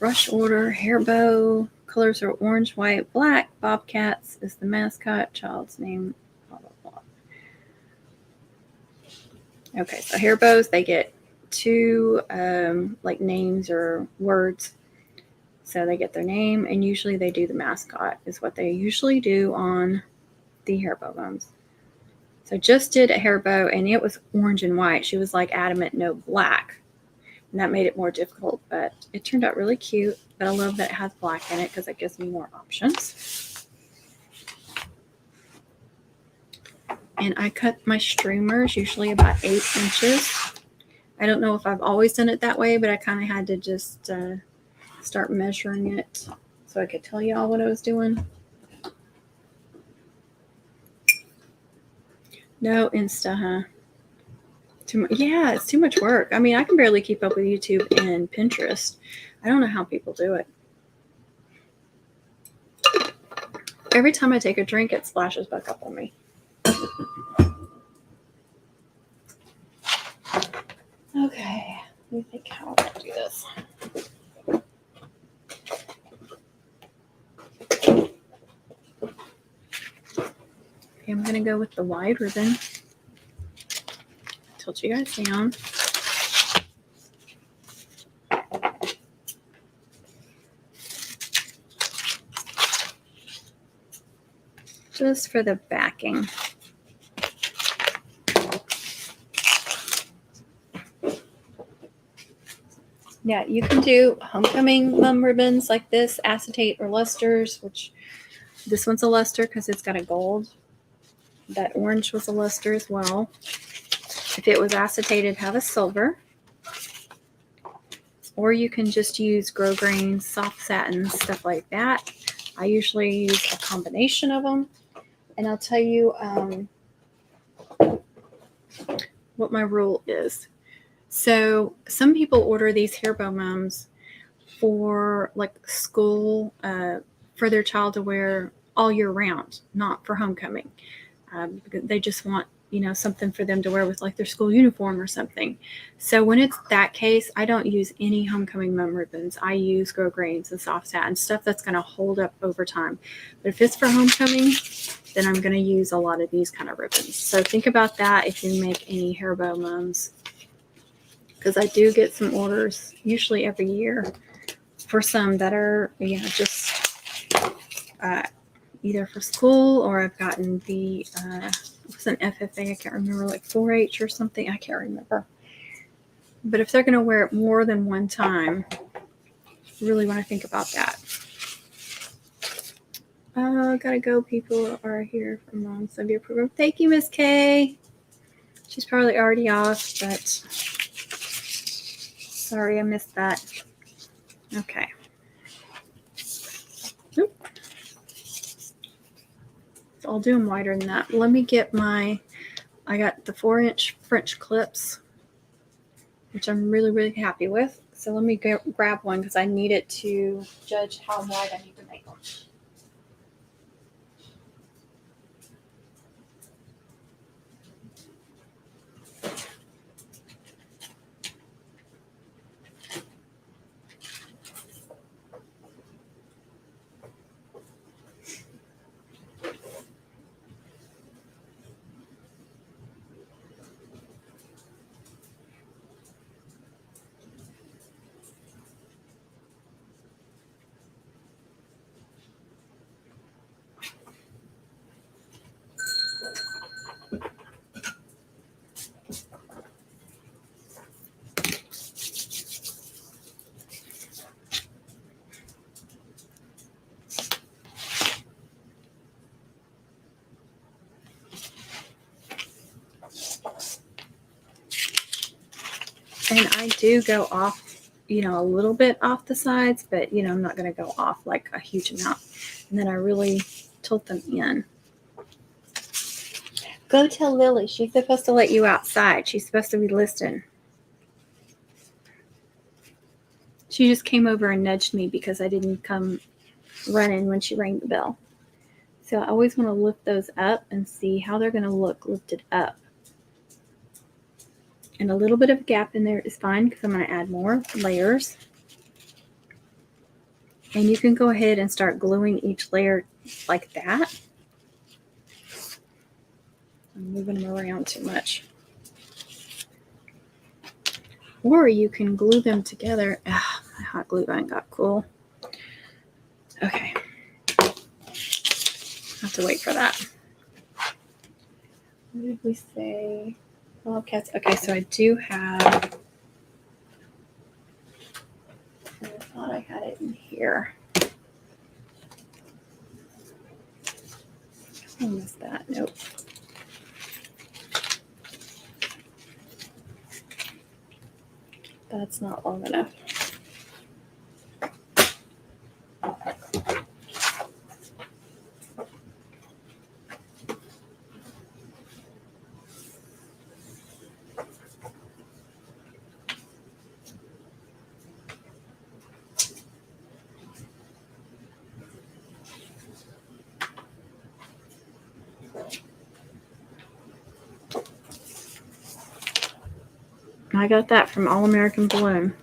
Rush order, hair bow. Colors are orange, white, black. Bobcats is the mascot. Child's name. Blah, blah, blah. Okay, so hair bows, they get 2 names or words. So they get their name, and usually they do the mascot is what they usually do on the hair bow mums. So just did a hair bow, and it was orange and white. She was like adamant no black. And that made it more difficult, but it turned out really cute. But I love that it has black in it because it gives me more options. And I cut my streamers usually about 8 inches. I don't know if I've always done it that way, but I kind of had to just start measuring it so I could tell you all what I was doing. No Insta, huh? Yeah, it's too much work. I can barely keep up with YouTube and Pinterest. I don't know how people do it. Every time I take a drink, it splashes back up on me. Okay, let me think how I'm going to do this. Okay, I'm going to go with the wide ribbon. Tilt you guys down. Just for the backing. Yeah, you can do homecoming mum ribbons like this, acetate or lusters, which this one's a luster because it's got a gold. That orange was a luster as well. If it was acetated, have a silver. Or you can just use grosgrain, soft satin, stuff like that. I usually use a combination of them. And I'll tell you what my rule is. So some people order these hair bow mums for like school, for their child to wear all year round, not for homecoming. They just want, something for them to wear with like their school uniform or something. So when it's that case, I don't use any homecoming mum ribbons. I use grosgrains and soft satin, stuff that's going to hold up over time. But if it's for homecoming, then I'm going to use a lot of these kind of ribbons. So think about that if you make any hair bow mums, because I do get some orders usually every year for some that are, just either for school, or I've gotten the, it was an FFA, I can't remember, like 4-H or something, I can't remember. But if they're going to wear it more than one time, really want to think about that. Gotta go. People are here from Mom Sunday program. Thank you, Miss Kay. She's probably already off, but sorry I missed that. Okay. Oop. So I'll do them wider than that. Let me get I got the 4-inch French clips. which I'm really, really happy with. So let me go grab one because I need it to judge how wide I need to make them. And I do go off, you know, a little bit off the sides, but, you know, I'm not going to go off like a huge amount. And then I really tilt them in. Go tell Lily. She's supposed to let you outside. She's supposed to be listening. She just came over and nudged me because I didn't come running when she rang the bell. So I always want to lift those up and see how they're going to look lifted up. And a little bit of a gap in there is fine because I'm going to add more layers. And you can go ahead and start gluing each layer like that. I'm moving them around too much. Or you can glue them together. Ah, my hot glue gun got cool. Okay. I have to wait for that. What did we say? Wildcats. Okay, so I do have. I thought I had it in here. I missed that. Nope. That's not long enough. I got that from All American Balloon.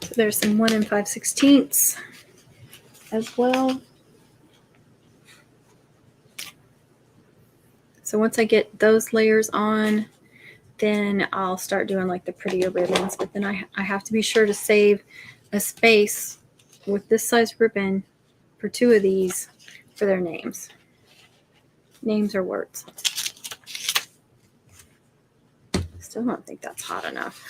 So there's some 1 5/16 as well. So once I get those layers on, then I'll start doing like the prettier ribbons. But then I have to be sure to save a space with this size ribbon for 2 of these for their names. Names or words. Still don't think that's hot enough.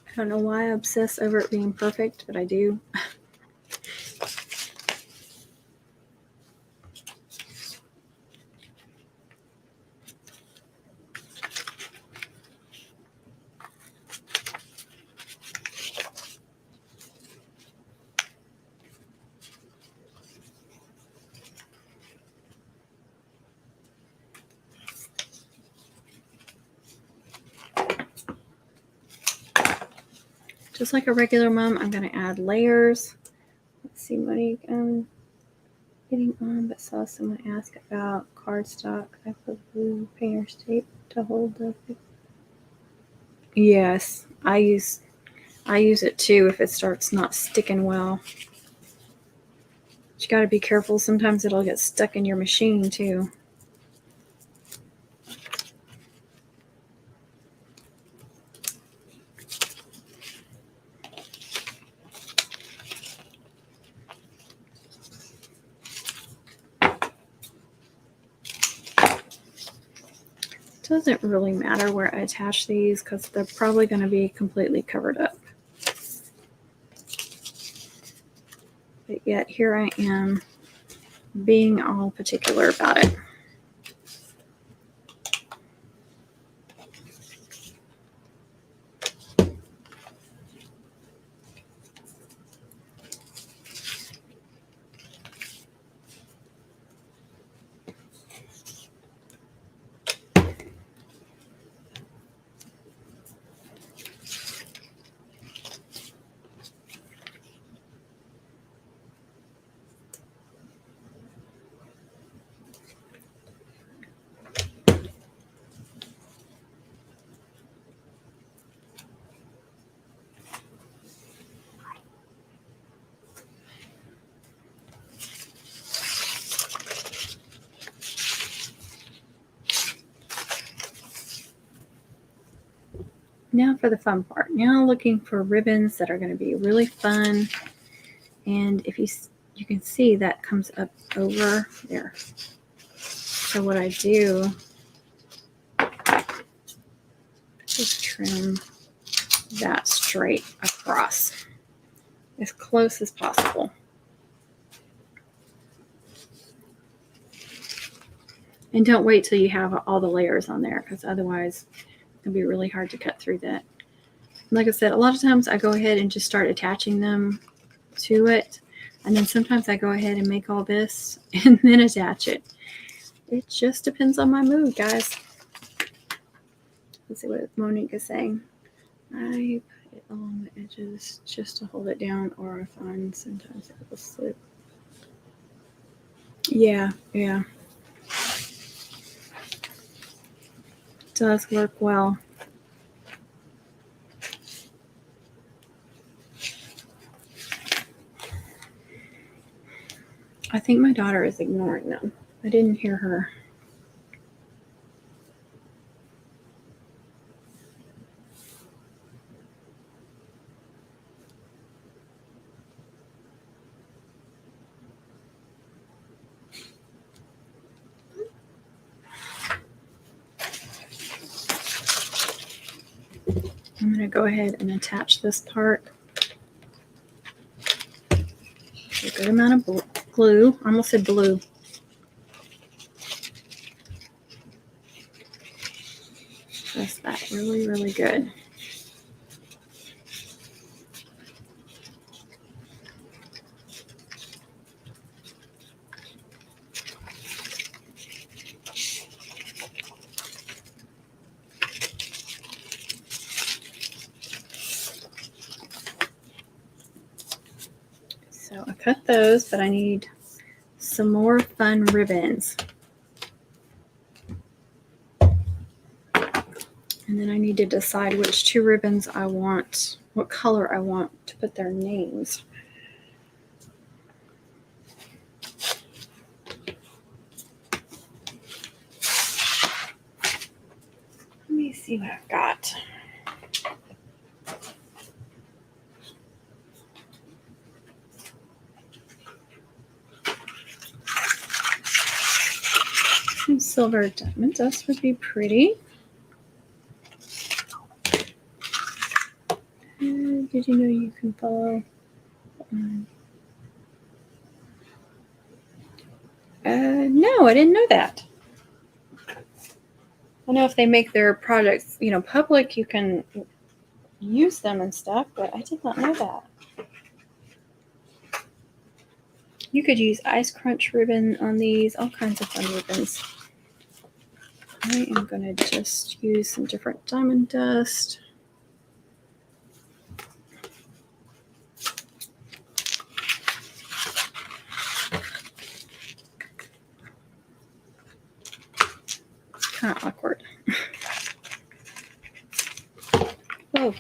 I don't know why I obsess over it being perfect, but I do. just like a regular mum, I'm going to add layers. Let's see what getting on, but saw someone ask about cardstock. I put blue painter's tape to hold the. Yes, I use it too if it starts not sticking well. But you got to be careful. Sometimes it'll get stuck in your machine too. Doesn't really matter where I attach these because they're probably going to be completely covered up. But yet here I am being all particular about it. Now for the fun part. Now looking for ribbons that are going to be really fun. And if you can see that comes up over there. So what I do is trim that straight across as close as possible. And don't wait till you have all the layers on there because otherwise it'll be really hard to cut through that. Like I said, a lot of times I go ahead and just start attaching them to it. And then sometimes I go ahead and make all this and then attach it. It just depends on my mood, guys. Let's see what Monique is saying. I put it along the edges just to hold it down, or I find sometimes it will slip. Yeah. It does work well. I think my daughter is ignoring them. I didn't hear her. I'm going to go ahead and attach this part. A good amount of glue. I almost said blue. Press that really, really good. So I cut those, but I need some more fun ribbons. And then I need to decide which two ribbons I want, what color I want to put their names. Let me see what I've got. Some silver diamond dust would be pretty. Did you know you can follow? No, I didn't know that. I know if they make their products, public, you can use them and stuff, but I did not know that. You could use ice crunch ribbon on these, all kinds of fun ribbons. I am going to just use some different diamond dust. kind of awkward. Whoa.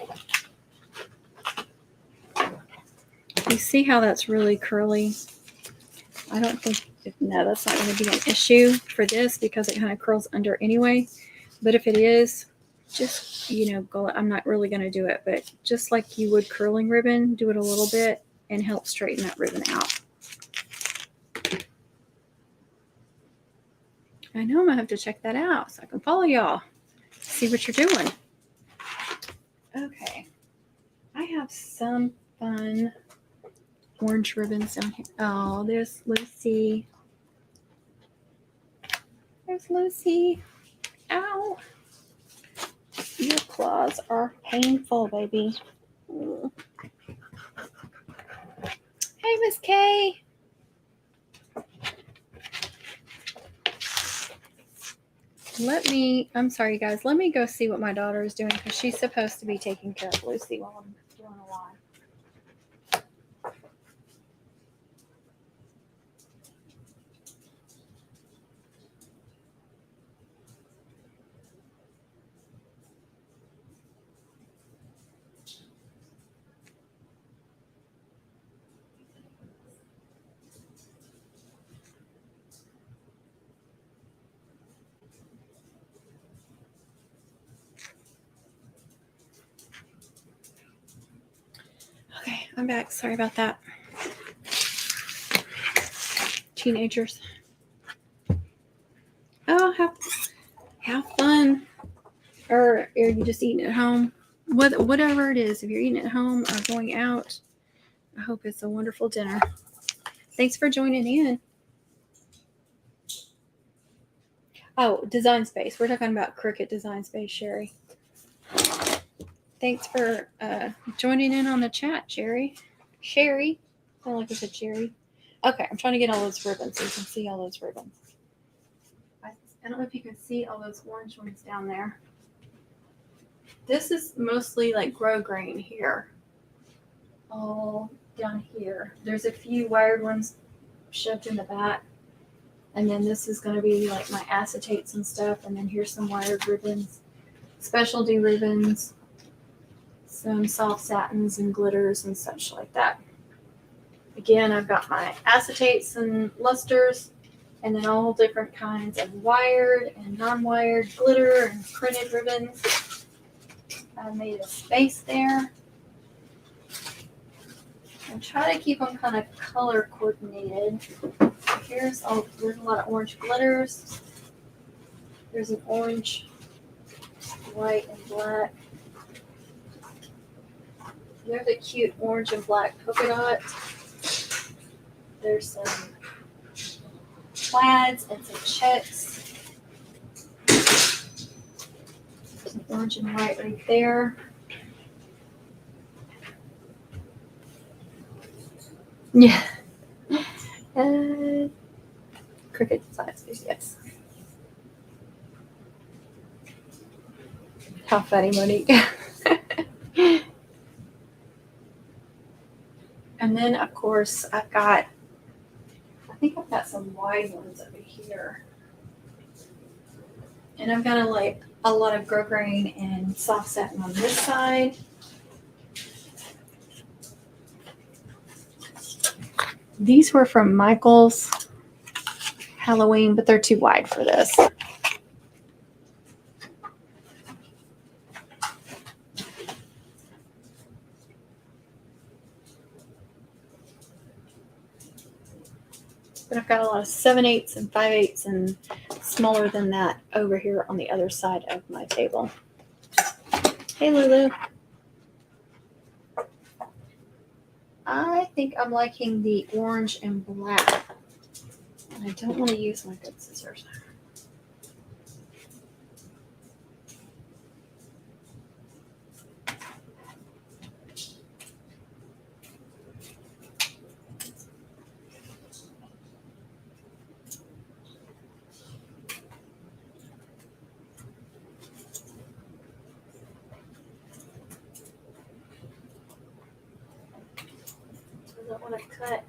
You see how that's really curly? I don't think, no, that's not going to be an issue for this because it kind of curls under anyway. But if it is, just, go, I'm not really going to do it, but just like you would curling ribbon, do it a little bit and help straighten that ribbon out. I know I'm going to have to check that out so I can follow y'all, see what you're doing. Okay. I have some fun orange ribbons down here. Oh, there's Lucy. There's Lucy. Ow. Your claws are painful, baby. Ooh. Hey, Miss Kay. I'm sorry, guys. Let me go see what my daughter is doing because she's supposed to be taking care of Lucy while I'm doing a live. Okay, I'm back. Sorry about that. Teenagers. Oh, have fun. Or are you just eating at home? Whatever it is, if you're eating at home or going out, I hope it's a wonderful dinner. Thanks for joining in. Oh, Design Space. We're talking about Cricut Design Space, Sherry. Thanks for joining in on the chat, Sherry. Sherry. I feel like I said Sherry. Okay, I'm trying to get all those ribbons so you can see all those ribbons. I don't know if you can see all those orange ones down there. This is mostly like grow grain here. All down here. There's a few wired ones shoved in the back. And then this is going to be like my acetates and stuff. And then here's some wired ribbons, specialty ribbons, some soft satins and glitters and such like that. Again, I've got my acetates and lusters, and then all different kinds of wired and non-wired glitter and printed ribbons. I made a space there. And try to keep them kind of color coordinated. There's a lot of orange glitters. There's an orange, white, and black. There's a cute orange and black polka dot. There's some plaids and some checks. There's an orange and white right there. Yeah. Cricut Design Space, yes. How funny, Monique. And then, of course, I think I've got some wide ones over here. And I've got a lot of grow grain and soft satin on this side. These were from Michael's Halloween, but they're too wide for this. But I've got a lot of 7/8 and 5/8 and smaller than that over here on the other side of my table. Hey, Lulu. I think I'm liking the orange and black. And I don't want to use my good scissors. I don't want to cut.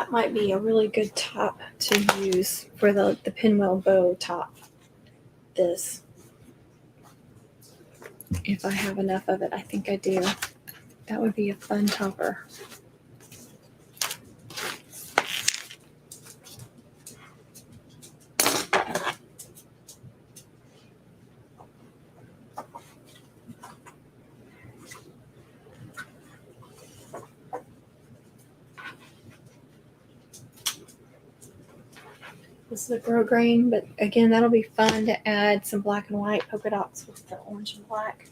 That might be a really good top to use for the pinwheel bow top. This. If I have enough of it, I think I do. That would be a fun topper. This is a grow grain, but again, that'll be fun to add some black and white polka dots with the orange and black.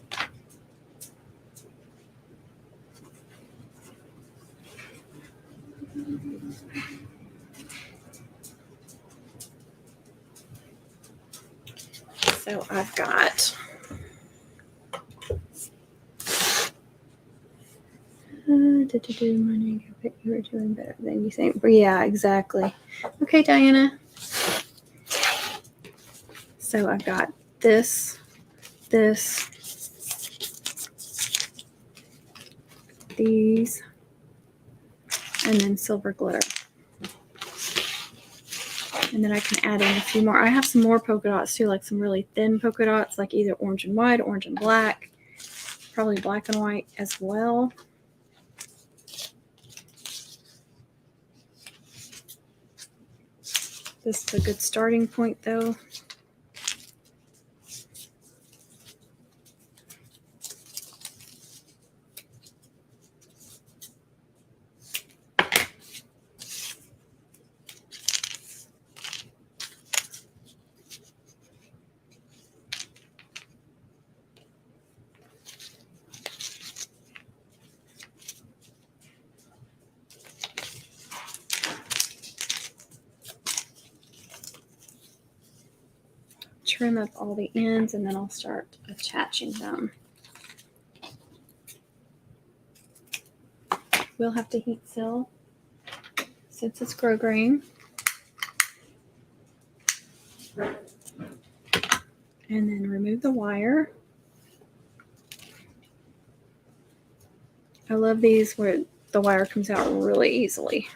So I've got money. I bet you were doing better than you think. But yeah, exactly. Okay, Diana. So I've got this, these, and then silver glitter. And then I can add in a few more. I have some more polka dots too, like some really thin polka dots, like either orange and white, orange and black, probably black and white as well. This is a good starting point though. Trim up all the ends and then I'll start attaching them. We'll have to heat seal since it's grow grain. And then remove the wire. I love these where the wire comes out really easily.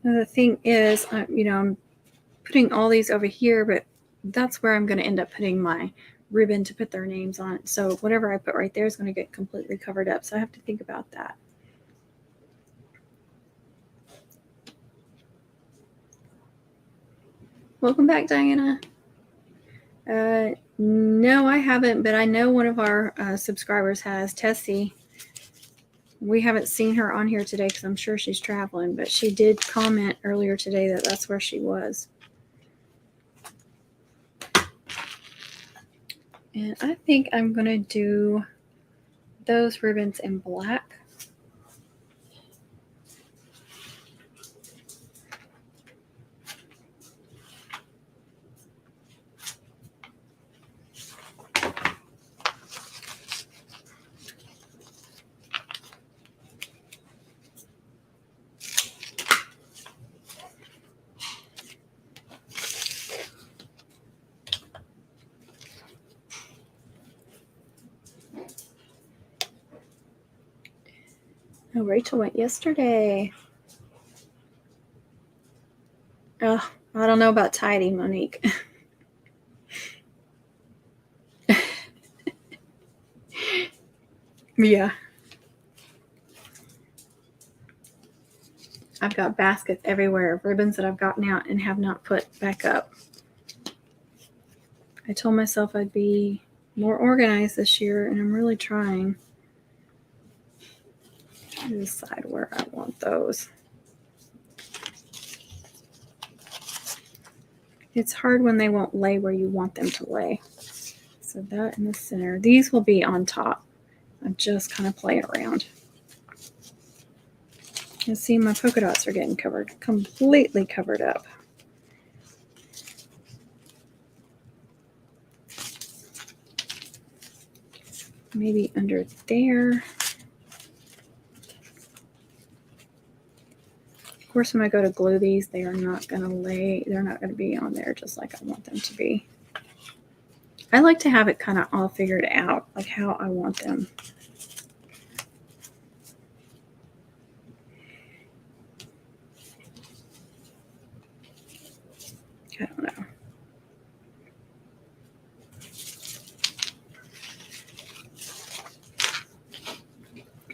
Now the thing is, I'm putting all these over here, but that's where I'm going to end up putting my ribbon to put their names on it. So whatever I put right there is going to get completely covered up. So I have to think about that. Welcome back, Diana. No, I haven't, but I know one of our subscribers has, Tessie. We haven't seen her on here today because I'm sure she's traveling, but she did comment earlier today that that's where she was. And I think I'm going to do those ribbons in black. Oh, Rachel went yesterday. Oh, I don't know about tidy, Monique. Yeah. I've got baskets everywhere of ribbons that I've gotten out and have not put back up. I told myself I'd be more organized this year, and I'm really trying. decide where I want those. It's hard when they won't lay where you want them to lay. So that in the center. These will be on top. I'm just kind of playing around. You see my polka dots are getting covered, completely covered up. Maybe under there. Of course, when I go to glue these, they are not going to lay, they're not going to be on there just like I want them to be. I like to have it kind of all figured out, like how I want them. I don't know.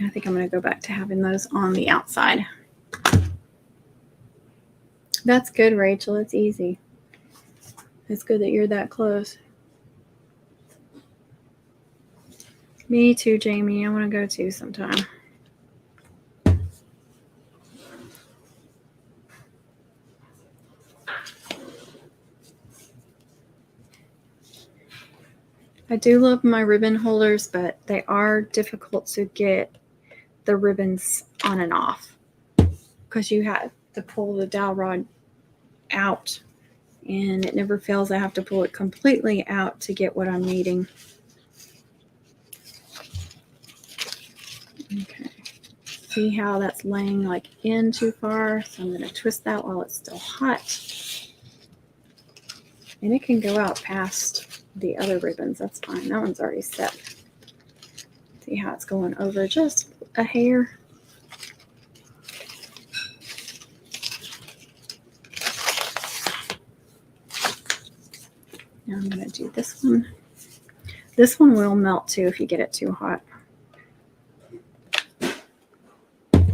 I think I'm going to go back to having those on the outside. That's good, Rachel. It's easy. It's good that you're that close. Me too, Jamie. I want to go too sometime. I do love my ribbon holders, but they are difficult to get the ribbons on and off because you have to pull the dowel rod out, and it never fails. I have to pull it completely out to get what I'm needing. Okay. See how that's laying like in too far? So I'm going to twist that while it's still hot. And it can go out past the other ribbons. That's fine. That one's already set. See how it's going over just a hair? Now I'm going to do this one. This one will melt too if you get it too hot. I'm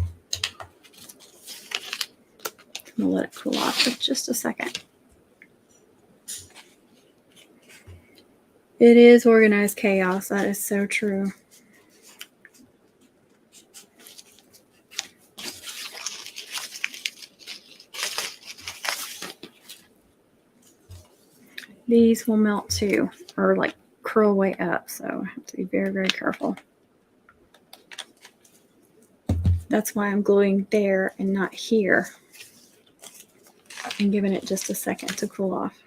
going to let it cool off for just a second. It is organized chaos. That is so true. These will melt too, or like curl way up, so I have to be very, very careful. That's why I'm gluing there and not here, and giving it just a second to cool off.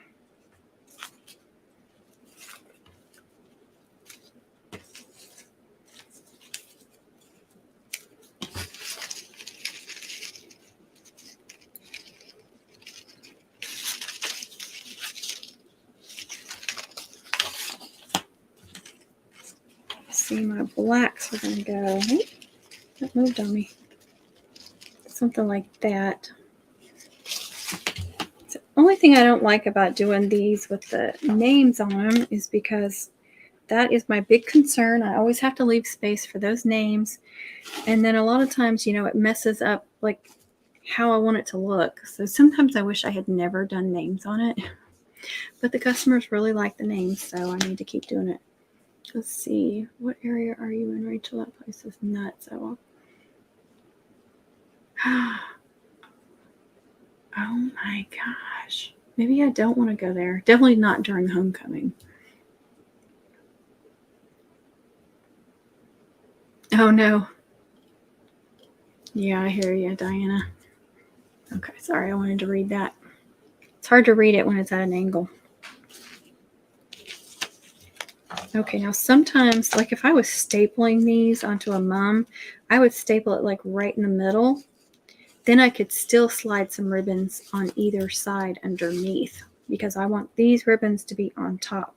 See, my blacks are going to go, that moved on me. Something like that. The only thing I don't like about doing these with the names on them is because that is my big concern. I always have to leave space for those names. And then a lot of times, it messes up like how I want it to look. So sometimes I wish I had never done names on it. But the customers really like the names, so I need to keep doing it. Let's see. What area are you in, Rachel? That place is nuts. Oh my gosh. Maybe I don't want to go there. Definitely not during homecoming. Oh no. Yeah, I hear you, Diana. Okay, sorry. I wanted to read that. It's hard to read it when it's at an angle. Okay, now sometimes, like if I was stapling these onto a mum, I would staple it like right in the middle. Then I could still slide some ribbons on either side underneath because I want these ribbons to be on top.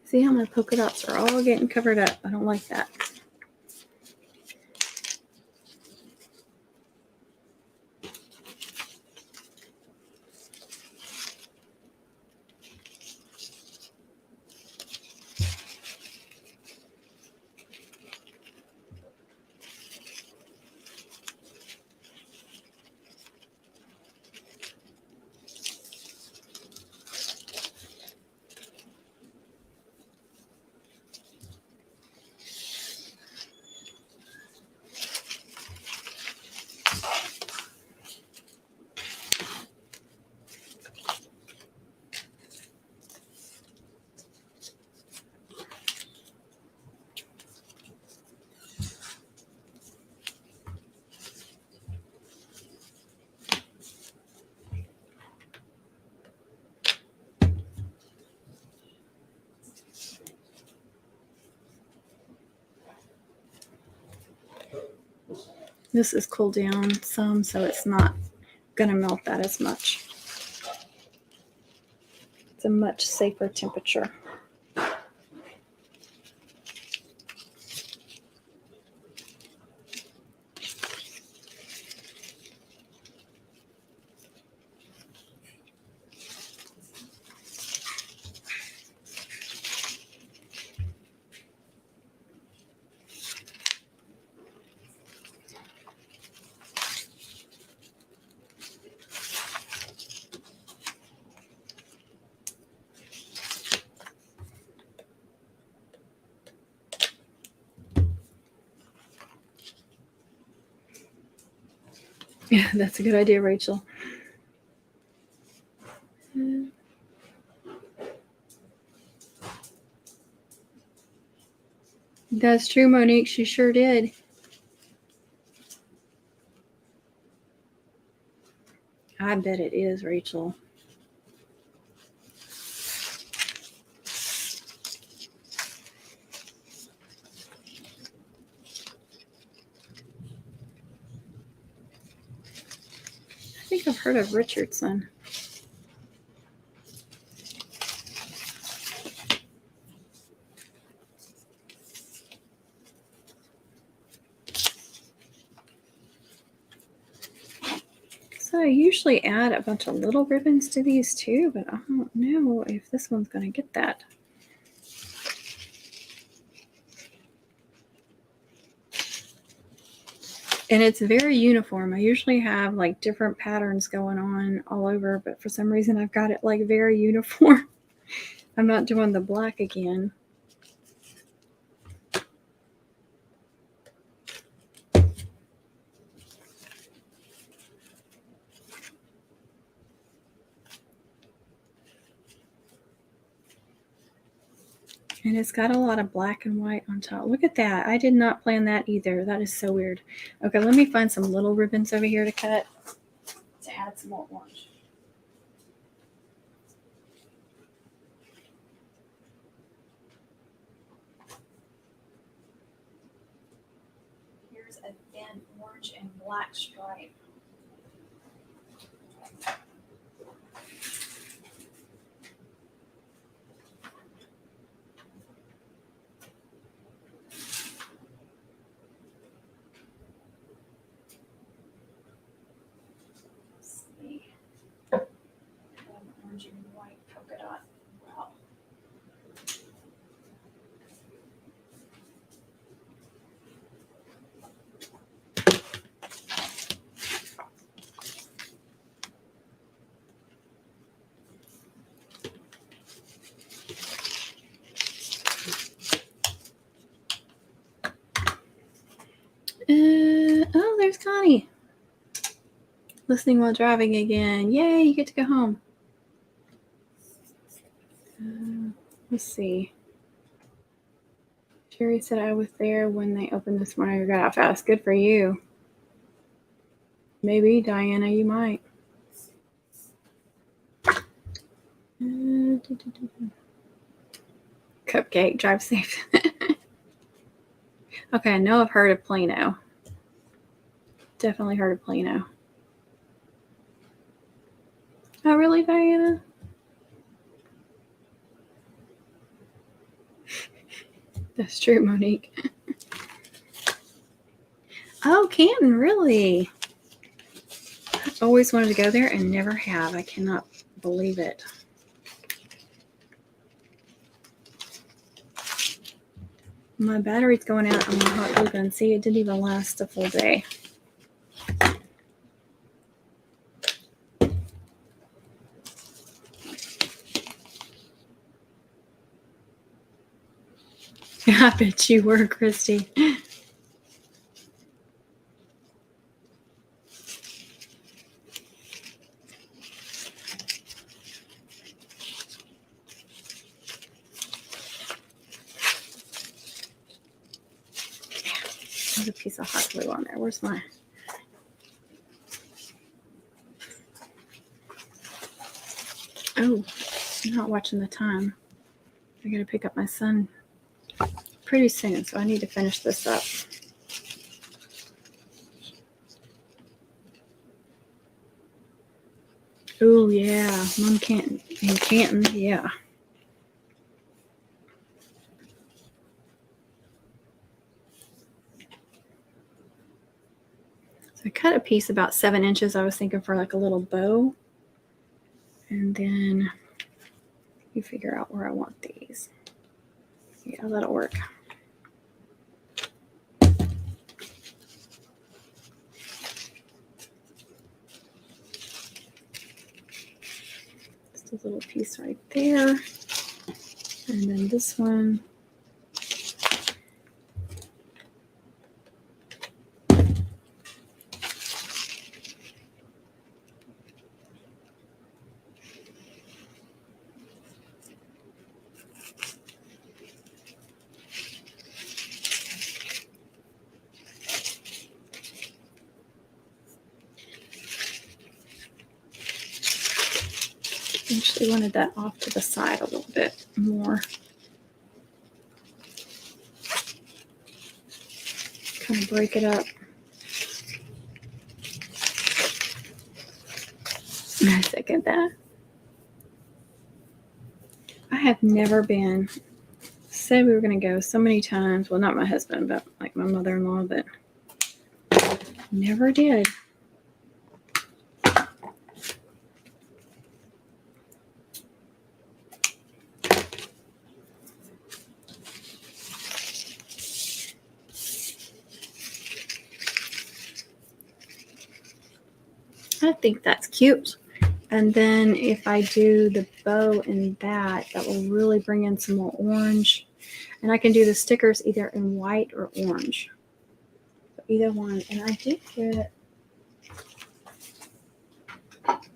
See how my polka dots are all getting covered up? I don't like that. This is cooled down some, so it's not going to melt that as much. It's a much safer temperature. Yeah, that's a good idea, Rachel. That's true, Monique. She sure did. I bet it is, Rachel. I think I've heard of Richardson. So I usually add a bunch of little ribbons to these too, but I don't know if this one's going to get that. And it's very uniform. I usually have like different patterns going on all over, but for some reason I've got it like very uniform. I'm not doing the black again. And it's got a lot of black and white on top. Look at that. I did not plan that either. That is so weird. Okay, let me find some little ribbons over here to cut to add some more orange. Here's a thin orange and black stripe. Orange and white polka dot. Wow. Oh, there's Connie. Listening while driving again. Yay, you get to go home. Let's see. Sherry said I was there when they opened this morning. I got out fast. Good for you. Maybe, Diana, you might. Cupcake, drive safe. Okay, I know I've heard of Plano. Definitely heard of Plano. Oh, really, Diana? That's true, Monique. Oh, Canton, really? I've always wanted to go there and never have. I cannot believe it. My battery's going out on my hot glue gun. See, it didn't even last a full day. I bet you were, Christy. There's a piece of hot glue on there. Where's my... Oh, I'm not watching the time. I gotta pick up my son pretty soon, so I need to finish this up. Oh, yeah. Mom Canton. In Canton, yeah. So I cut a piece about 7 inches. I was thinking for like a little bow. And then you figure out where I want these. Yeah, that'll work. Just a little piece right there. And then this one. Actually wanted that off to the side a little bit more. Kind of break it up. I second that. I have never been, said we were going to go so many times. Well, not my husband, but like my mother-in-law, but never did. I think that's cute. And then if I do the bow in that, that will really bring in some more orange. And I can do the stickers either in white or orange. So either one. And I did get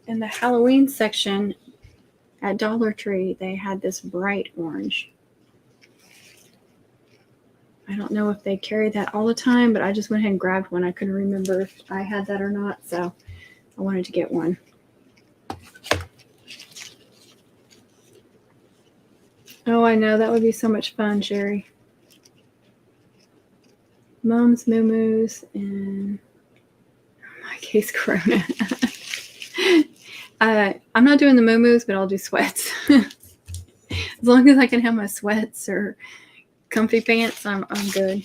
in the Halloween section at Dollar Tree, they had this bright orange. I don't know if they carry that all the time, but I just went ahead and grabbed one. I couldn't remember if I had that or not, so I wanted to get one. Oh, I know. That would be so much fun, Sherry. Mom's moo-moos and my case Corona. I'm not doing the moo-moos, but I'll do sweats. As long as I can have my sweats or comfy pants, I'm good.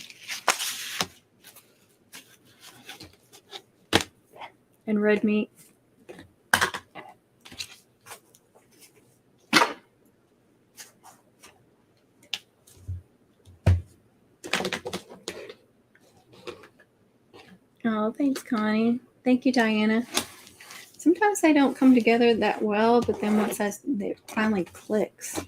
And red meat. Oh, thanks, Connie. Thank you, Diana. Sometimes they don't come together that well, but then once it finally clicks.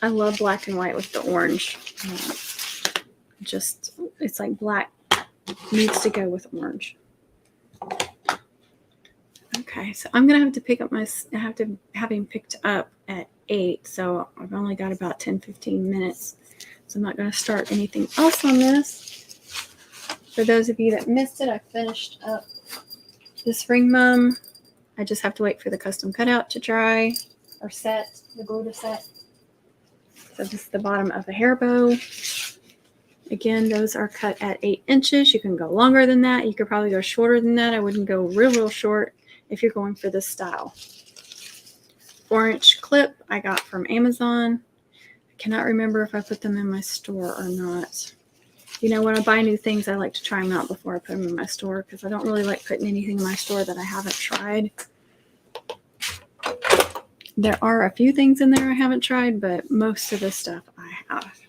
I love black and white with the orange. It's like black needs to go with orange. Okay, so I'm gonna have to pick up have him picked up at 8, so I've only got about 10-15 minutes. So I'm not gonna start anything else on this. For those of you that missed it, I finished up the Spring Mum. I just have to wait for the custom cutout to dry or set, the glue to set. So this is the bottom of a hair bow. Again, those are cut at 8 inches. You can go longer than that. You could probably go shorter than that. I wouldn't go real short if you're going for this style. 4-inch clip I got from Amazon. I cannot remember if I put them in my store or not. You know, when I buy new things, I like to try them out before I put them in my store because I don't really like putting anything in my store that I haven't tried. There are a few things in there I haven't tried, but most of the stuff I have.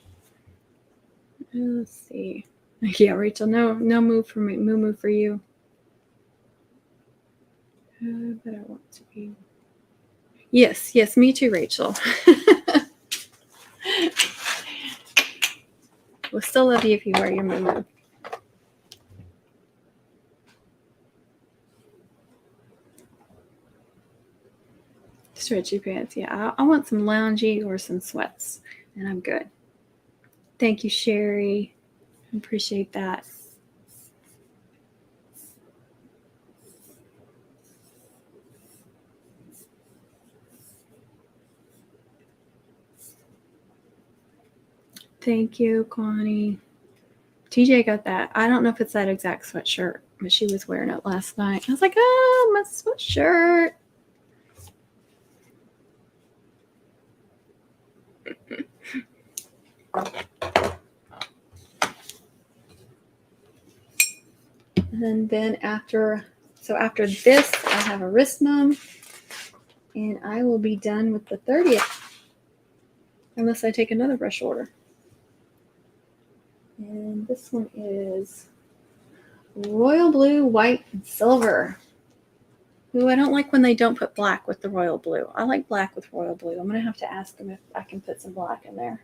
Let's see. Yeah, Rachel, no move for me. Moo for you. But I want to be. Yes, me too, Rachel. We'll still love you if you wear your moo. Stretchy pants. Yeah, I want some loungy or some sweats, and I'm good. Thank you, Sherry. I appreciate that. Thank you, Connie. TJ got that. I don't know if it's that exact sweatshirt, but she was wearing it last night. I was like, oh, my sweatshirt. And then after this, I have a wrist mum, and I will be done with the 30th, unless I take another brush order. And this one is royal blue, white, and silver. Ooh, I don't like when they don't put black with the royal blue. I like black with royal blue. I'm going to have to ask them if I can put some black in there.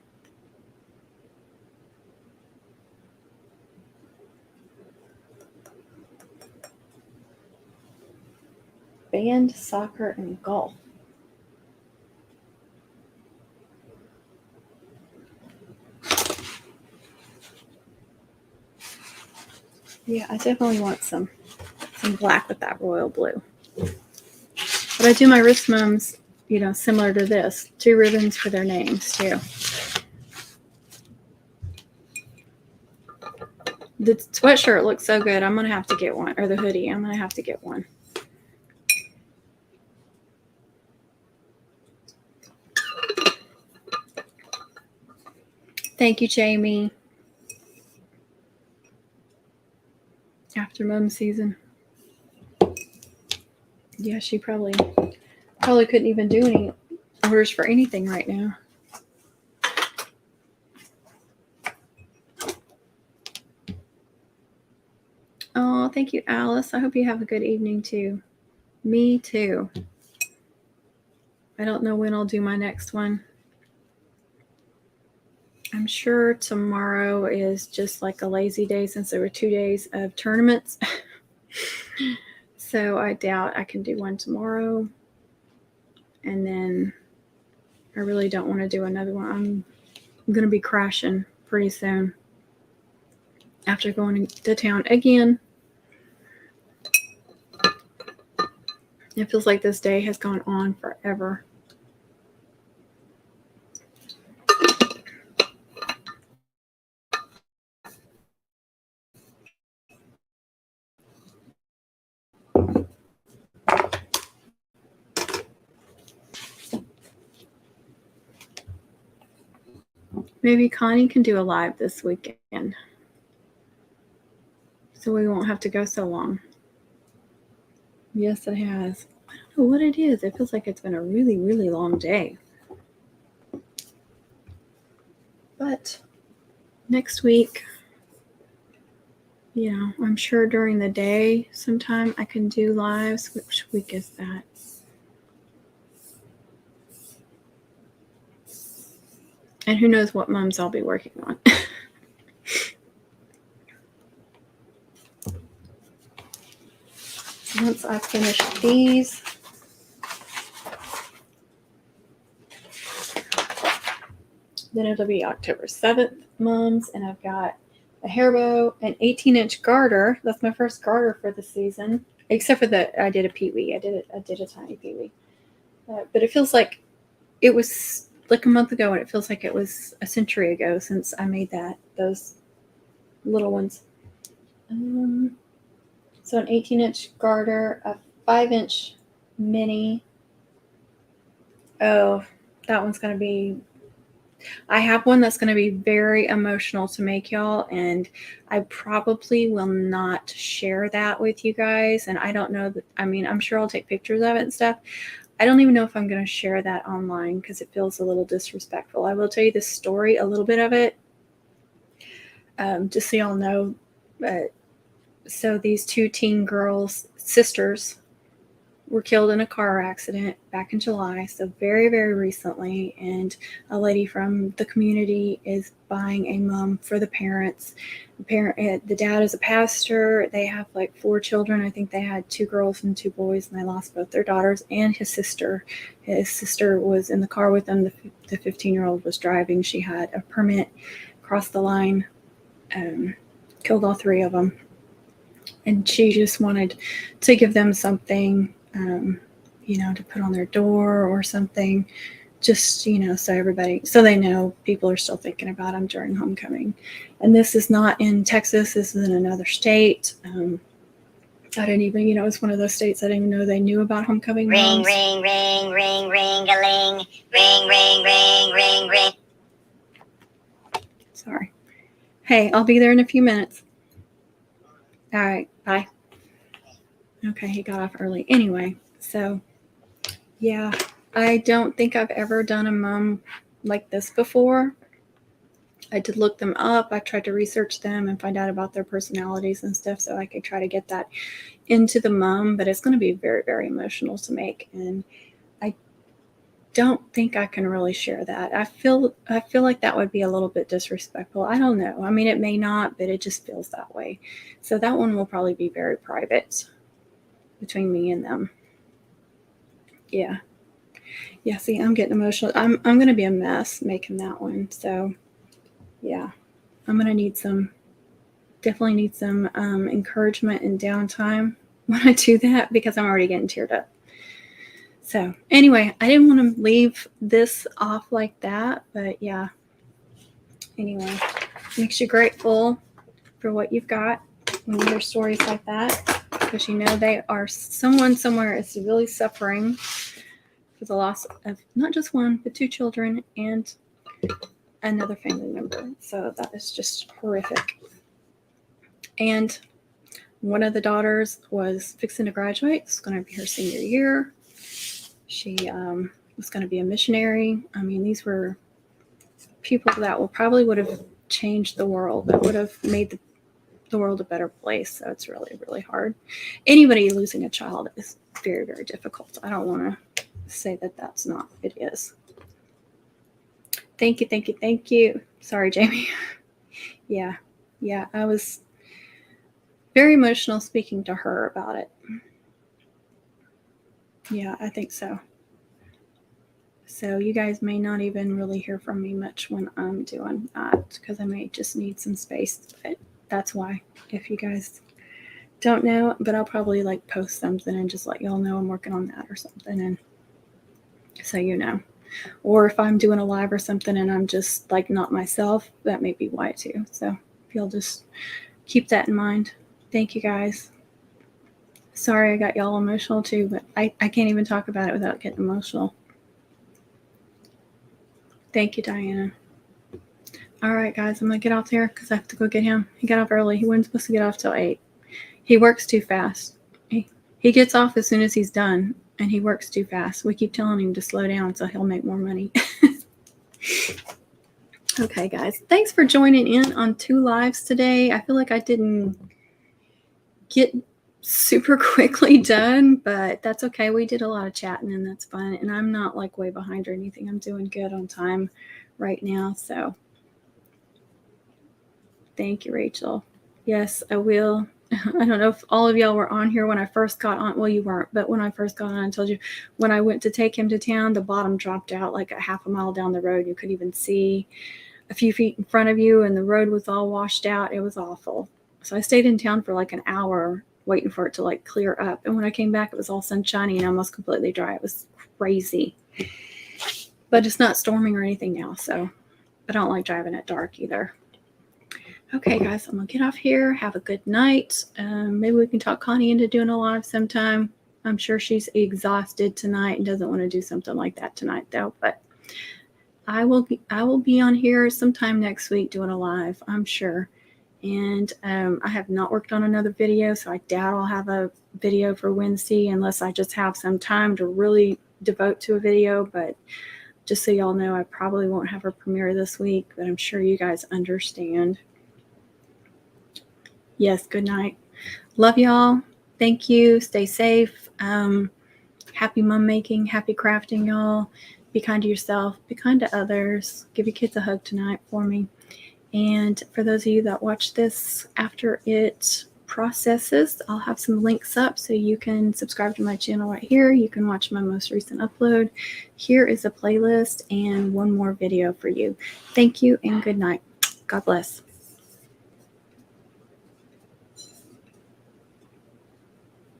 Band, soccer, and golf. Yeah, I definitely want some black with that royal blue. But I do my wrist mums, similar to this. 2 ribbons for their names, too. The sweatshirt looks so good. I'm going to have to get one. Or the hoodie. I'm going to have to get one. Thank you, Jamie. After mum season. Yeah, she probably couldn't even do any orders for anything right now. Oh, thank you, Alice. I hope you have a good evening, too. Me, too. I don't know when I'll do my next one. I'm sure tomorrow is just like a lazy day since there were 2 days of tournaments. So I doubt I can do one tomorrow. And then I really don't want to do another one. I'm going to be crashing pretty soon after going to town again. It feels like this day has gone on forever. Maybe Connie can do a live this weekend, so we won't have to go so long. Yes, it has. I don't know what it is. It feels like it's been a really, really long day. But next week, I'm sure during the day sometime I can do lives. Which week is that? And who knows what mums I'll be working on. Once I finish these, then it'll be October 7th, mums, and I've got a hair bow, an 18-inch garter. That's my first garter for the season, except for that I did a peewee. I did a tiny peewee, but it feels like it was like a month ago, and it feels like it was a century ago since I made those little ones. So an 18-inch garter, a 5-inch mini. Oh, that one's going to be... I have one that's going to be very emotional to make, y'all, and I probably will not share that with you guys. And I don't know that... I'm sure I'll take pictures of it and stuff. I don't even know if I'm going to share that online because it feels a little disrespectful. I will tell you the story, a little bit of it, just so y'all know. So these 2 teen girls, sisters, were killed in a car accident back in July, so very, very recently. And a lady from the community is buying a mum for the parents. The dad is a pastor. They have like 4 children. I think they had 2 girls and 2 boys, and they lost both their daughters and his sister. His sister was in the car with them. The 15-year-old was driving. She had a permit, crossed the line, killed all 3 of them. And she just wanted to give them something, to put on their door or something just, so they know people are still thinking about them during homecoming. And this is not in Texas. This is in another state. I didn't even, it's one of those states I didn't even know they knew about homecoming moms. Ring, ring, ring, ring, ring-a-ling. Ring, ring, ring, ring, ring. Sorry. Hey, I'll be there in a few minutes. All right, bye. Okay, he got off early. Anyway, so yeah, I don't think I've ever done a mom like this before. I did look them up. I tried to research them and find out about their personalities and stuff so I could try to get that into the mom, but it's going to be very, very emotional to make. And I don't think I can really share that. I feel like that would be a little bit disrespectful. I don't know. I mean, it may not, but it just feels that way. So that one will probably be very private between me and them. Yeah. Yeah, see, I'm getting emotional. I'm going to be a mess making that one. So yeah, I'm going to definitely need some encouragement and downtime when I do that because I'm already getting teared up. So anyway, I didn't want to leave this off like that, but yeah. Anyway, makes you grateful for what you've got when you hear stories like that, because they are someone somewhere is really suffering for the loss of not just one, but 2 children and another family member. So that is just horrific. And one of the daughters was fixing to graduate. It's going to be her senior year. She was going to be a missionary. I mean, these were people that would have changed the world, that would have made the world a better place. So it's really, really hard. Anybody losing a child is very, very difficult. I don't want to say that that's not. It is. Thank you. Sorry, Jamie. Yeah, I was very emotional speaking to her about it. Yeah, I think so. So you guys may not even really hear from me much when I'm doing that because I may just need some space. But that's why, if you guys don't know, but I'll probably post something and just let y'all know I'm working on that or something, and so or if I'm doing a live or something and I'm just not myself, that may be why too. So if you'll just keep that in mind. Thank you guys. Sorry I got y'all emotional too, but I can't even talk about it without getting emotional. Thank you, Diana. All right, guys, I'm going to get off there because I have to go get him. He got off early. He wasn't supposed to get off till 8. He works too fast. He gets off as soon as he's done, and he works too fast. We keep telling him to slow down so he'll make more money. Okay, guys. Thanks for joining in on 2 lives today. I feel like I didn't get super quickly done, but that's okay. We did a lot of chatting, and that's fun. And I'm not way behind or anything. I'm doing good on time right now. So thank you, Rachel. Yes, I will. I don't know if all of y'all were on here when I first got on. Well, you weren't, but when I first got on, I told you when I went to take him to town, the bottom dropped out a half a mile down the road. You couldn't even see a few feet in front of you, and the road was all washed out. It was awful. So I stayed in town for an hour waiting for it to clear up. And when I came back, it was all sunshiny and almost completely dry. It was crazy. But it's not storming or anything now, so I don't like driving at dark either. Okay, guys, I'm going to get off here. Have a good night. Maybe we can talk Connie into doing a live sometime. I'm sure she's exhausted tonight and doesn't want to do something like that tonight, though. But I will be on here sometime next week doing a live, I'm sure. And I have not worked on another video, so I doubt I'll have a video for Wednesday unless I just have some time to really devote to a video. But just so y'all know, I probably won't have a premiere this week, but I'm sure you guys understand. Yes, good night. Love y'all. Thank you. Stay safe. Happy mom making. Happy crafting, y'all. Be kind to yourself. Be kind to others. Give your kids a hug tonight for me. And for those of you that watch this after it processes, I'll have some links up so you can subscribe to my channel right here. You can watch my most recent upload. Here is a playlist and one more video for you. Thank you and good night. God bless.